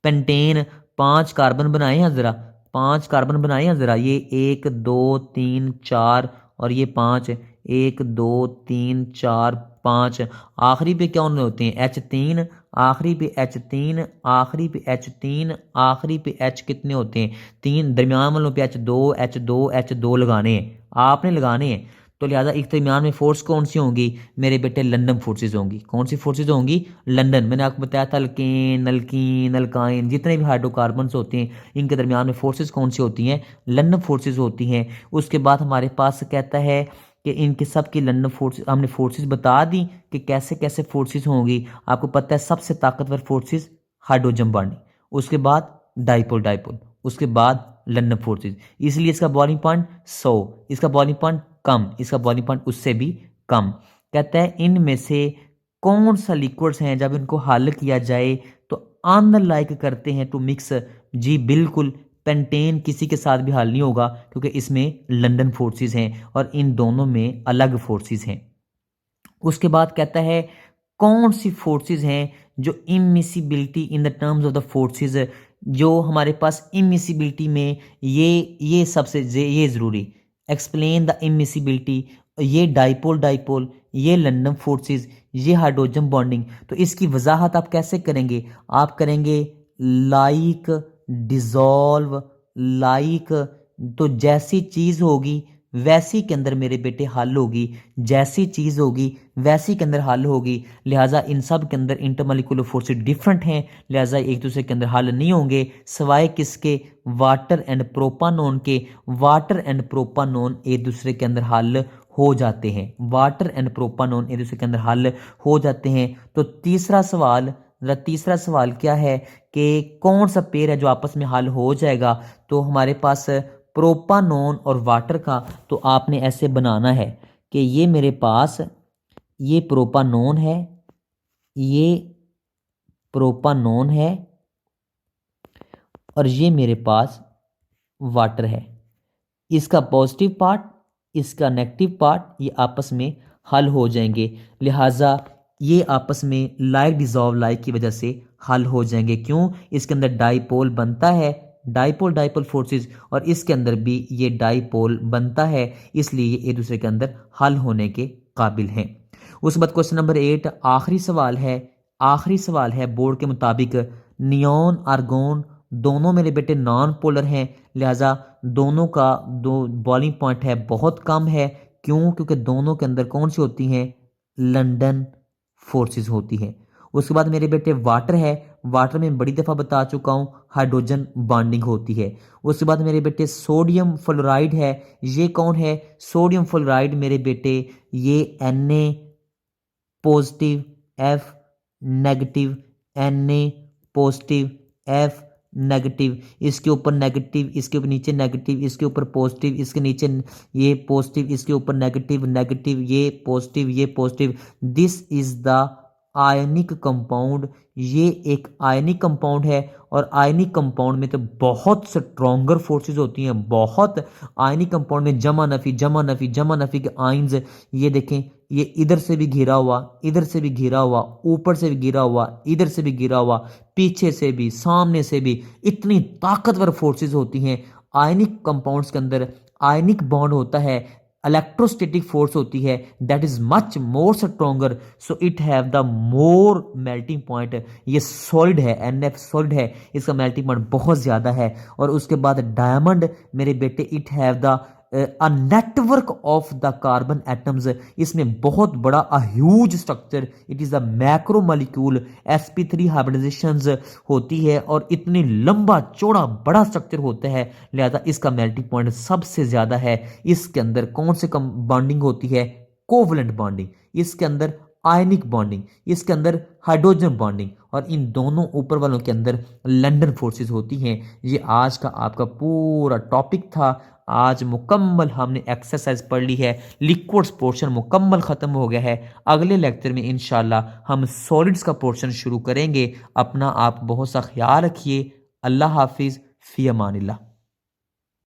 पेंटेन 5 कार्बन बनाए हैं ज़रा, 5 कार्बन बनाए हैं ज़रा। ये 1 2 3 4 और ये 5, 1 2 3 4 5। आखिरी पे क्या होते हैं? H3, आखिरी पे H3, आखिरी पे H3, आखिरी पे H कितने होते हैं? 3। दरमियान वालों पे H2, H2, H2 लगाने हैं, आपने लगाने हैं। तो लिहाजा एक दरमियान में फोर्स कौन सी होंगी मेरे बेटे, लंदन फोर्सेज होंगी। कौन सी फोर्सेज होंगी, लंदन। मैंने आपको बताया था अल्केन, अल्कीन, अल्काइन, जितने भी हाइड्रोकार्बन्स होते हैं इनके दरमियान में फोर्सेज कौन सी होती हैं, लंदन फोर्सेज होती हैं। उसके बाद हमारे पास कहता है कि इनके सब की लंदन फोर्सेज, हमने फोर्सेज बता दी कि कैसे कैसे फोर्सेज होंगी। आपको पता है सबसे ताकतवर फोर्सेज हाइड्रोजन बॉन्डिंग, उसके बाद डाइपोल डाइपोल, उसके बाद लंदन फोर्सेज। इसलिए इसका बॉइलिंग पॉइंट 100, इसका बॉइलिंग पॉइंट कम, इसका बॉइलिंग पॉइंट उससे भी कम। कहता है इनमें से कौन सा लिक्विड्स हैं जब इनको हल किया जाए तो अनलाइक करते हैं टू मिक्स। जी बिल्कुल, पेंटेन किसी के साथ भी हल नहीं होगा क्योंकि इसमें लंदन फोर्सेस हैं और इन दोनों में अलग फोर्सेस हैं। उसके बाद कहता है कौन सी फोर्सेस हैं जो immiscibility in the terms of the forces, जो हमारे पास इमिसिबिलिटी में ये सबसे ये ज़रूरी, एक्सप्लेन द इमिसिबिलिटी। ये डाइपोल डाइपोल, ये लंदन फोर्सेस, ये हाइड्रोजन बॉन्डिंग। तो इसकी वजाहत आप कैसे करेंगे, आप करेंगे लाइक डिजॉल्व लाइक। तो जैसी चीज़ होगी वैसी के अंदर मेरे बेटे हल होगी, जैसी चीज़ होगी वैसी के अंदर हल होगी। लिहाजा इन सब के अंदर इंटरमोलिकुलर फोर्सेस डिफरेंट हैं, लिहाजा एक दूसरे के अंदर हल नहीं होंगे सवाए किसके, वाटर एंड प्रोपानोन के। वाटर एंड प्रोपानोन एक दूसरे के अंदर हल हो जाते हैं, वाटर एंड प्रोपानोन एक दूसरे के अंदर हल हो जाते हैं। तो तीसरा सवाल क्या है कि कौन सा पेयर है जो आपस में हल हो जाएगा। तो हमारे पास प्रोपानोन और वाटर का, तो आपने ऐसे बनाना है कि ये मेरे पास ये प्रोपानोन है, ये प्रोपानोन है और ये मेरे पास वाटर है। इसका पॉजिटिव पार्ट, इसका नेगेटिव पार्ट, ये आपस में हल हो जाएंगे। लिहाजा ये आपस में लाइक डिजॉल्व लाइक की वजह से हल हो जाएंगे। क्यों, इसके अंदर डाइपोल बनता है, डाइपोल डाइपोल फोर्सेस, और इसके अंदर भी ये डाइपोल बनता है, इसलिए ये एक दूसरे के अंदर हल होने के काबिल हैं। उसके बाद क्वेश्चन नंबर 8 आखिरी सवाल है बोर्ड के मुताबिक, नियॉन आर्गोन दोनों मेरे बेटे नॉन पोलर हैं, लिहाजा दोनों का दो बॉइलिंग पॉइंट है बहुत कम है। क्यों, क्योंकि दोनों के अंदर कौन सी होती हैं, लंदन फोर्सेस होती हैं। उसके बाद मेरे बेटे वाटर है, वाटर में बड़ी दफ़ा बता चुका हूँ हाइड्रोजन बॉन्डिंग होती है। उसके बाद मेरे बेटे सोडियम फ्लोराइड है, ये कौन है, सोडियम फ्लोराइड मेरे बेटे ये Na positive F negative, Na positive F negative, इसके ऊपर नेगेटिव, इसके ऊपर नीचे नेगेटिव, इसके ऊपर पॉजिटिव, इसके नीचे ये पॉजिटिव, इसके ऊपर नेगेटिव नेगेटिव, ये पॉजिटिव ये positive. This is the ionic compound, ये एक आयनिक कंपाउंड है और आयनिक कंपाउंड में तो बहुत स्ट्रॉन्गर फोर्सेस होती हैं, बहुत। आयनिक कंपाउंड में जमा नफी जमा नफी जमा नफी के आयन्स, ये देखें ये इधर से भी घिरा हुआ, इधर से भी घिरा हुआ, ऊपर से भी घिरा हुआ, इधर से भी घिरा हुआ, पीछे से भी सामने से भी, इतनी ताकतवर फोर्सेस होती हैं आयनिक कंपाउंड्स के अंदर। आयनिक बॉन्ड होता है, इलेक्ट्रोस्टैटिक फोर्स होती है, that is much more stronger, so it have the more melting point. ये सॉलिड है, NF सॉलिड है, इसका मेल्टिंग पॉइंट बहुत ज्यादा है। और उसके बाद डायमंड मेरे बेटे it have the a network of the carbon atoms, इसमें बहुत बड़ा huge structure, it is a macro molecule, sp3 हाइब्रिडाइजेशंस होती है और इतनी लंबा चौड़ा बड़ा स्ट्रक्चर होता है, लिहाजा इसका मेल्टिंग पॉइंट सबसे ज्यादा है। इसके अंदर कौन से बॉन्डिंग होती है, कोवलेंट बॉन्डिंग, इसके अंदर आयनिक बॉन्डिंग, इसके अंदर हाइड्रोजन बॉन्डिंग, और इन दोनों ऊपर वालों के अंदर लंदन फोर्सेस होती हैं। ये आज का आपका पूरा टॉपिक था। आज मुकम्मल हमने एक्सरसाइज पढ़ ली है, लिक्विड्स पोर्शन मुकम्मल ख़त्म हो गया है। अगले लेक्चर में इंशाल्लाह हम सॉलिड्स का पोर्शन शुरू करेंगे। अपना आप बहुत सा ख्याल रखिए। अल्लाह हाफिज़, फ़ी अमानिल्लाह।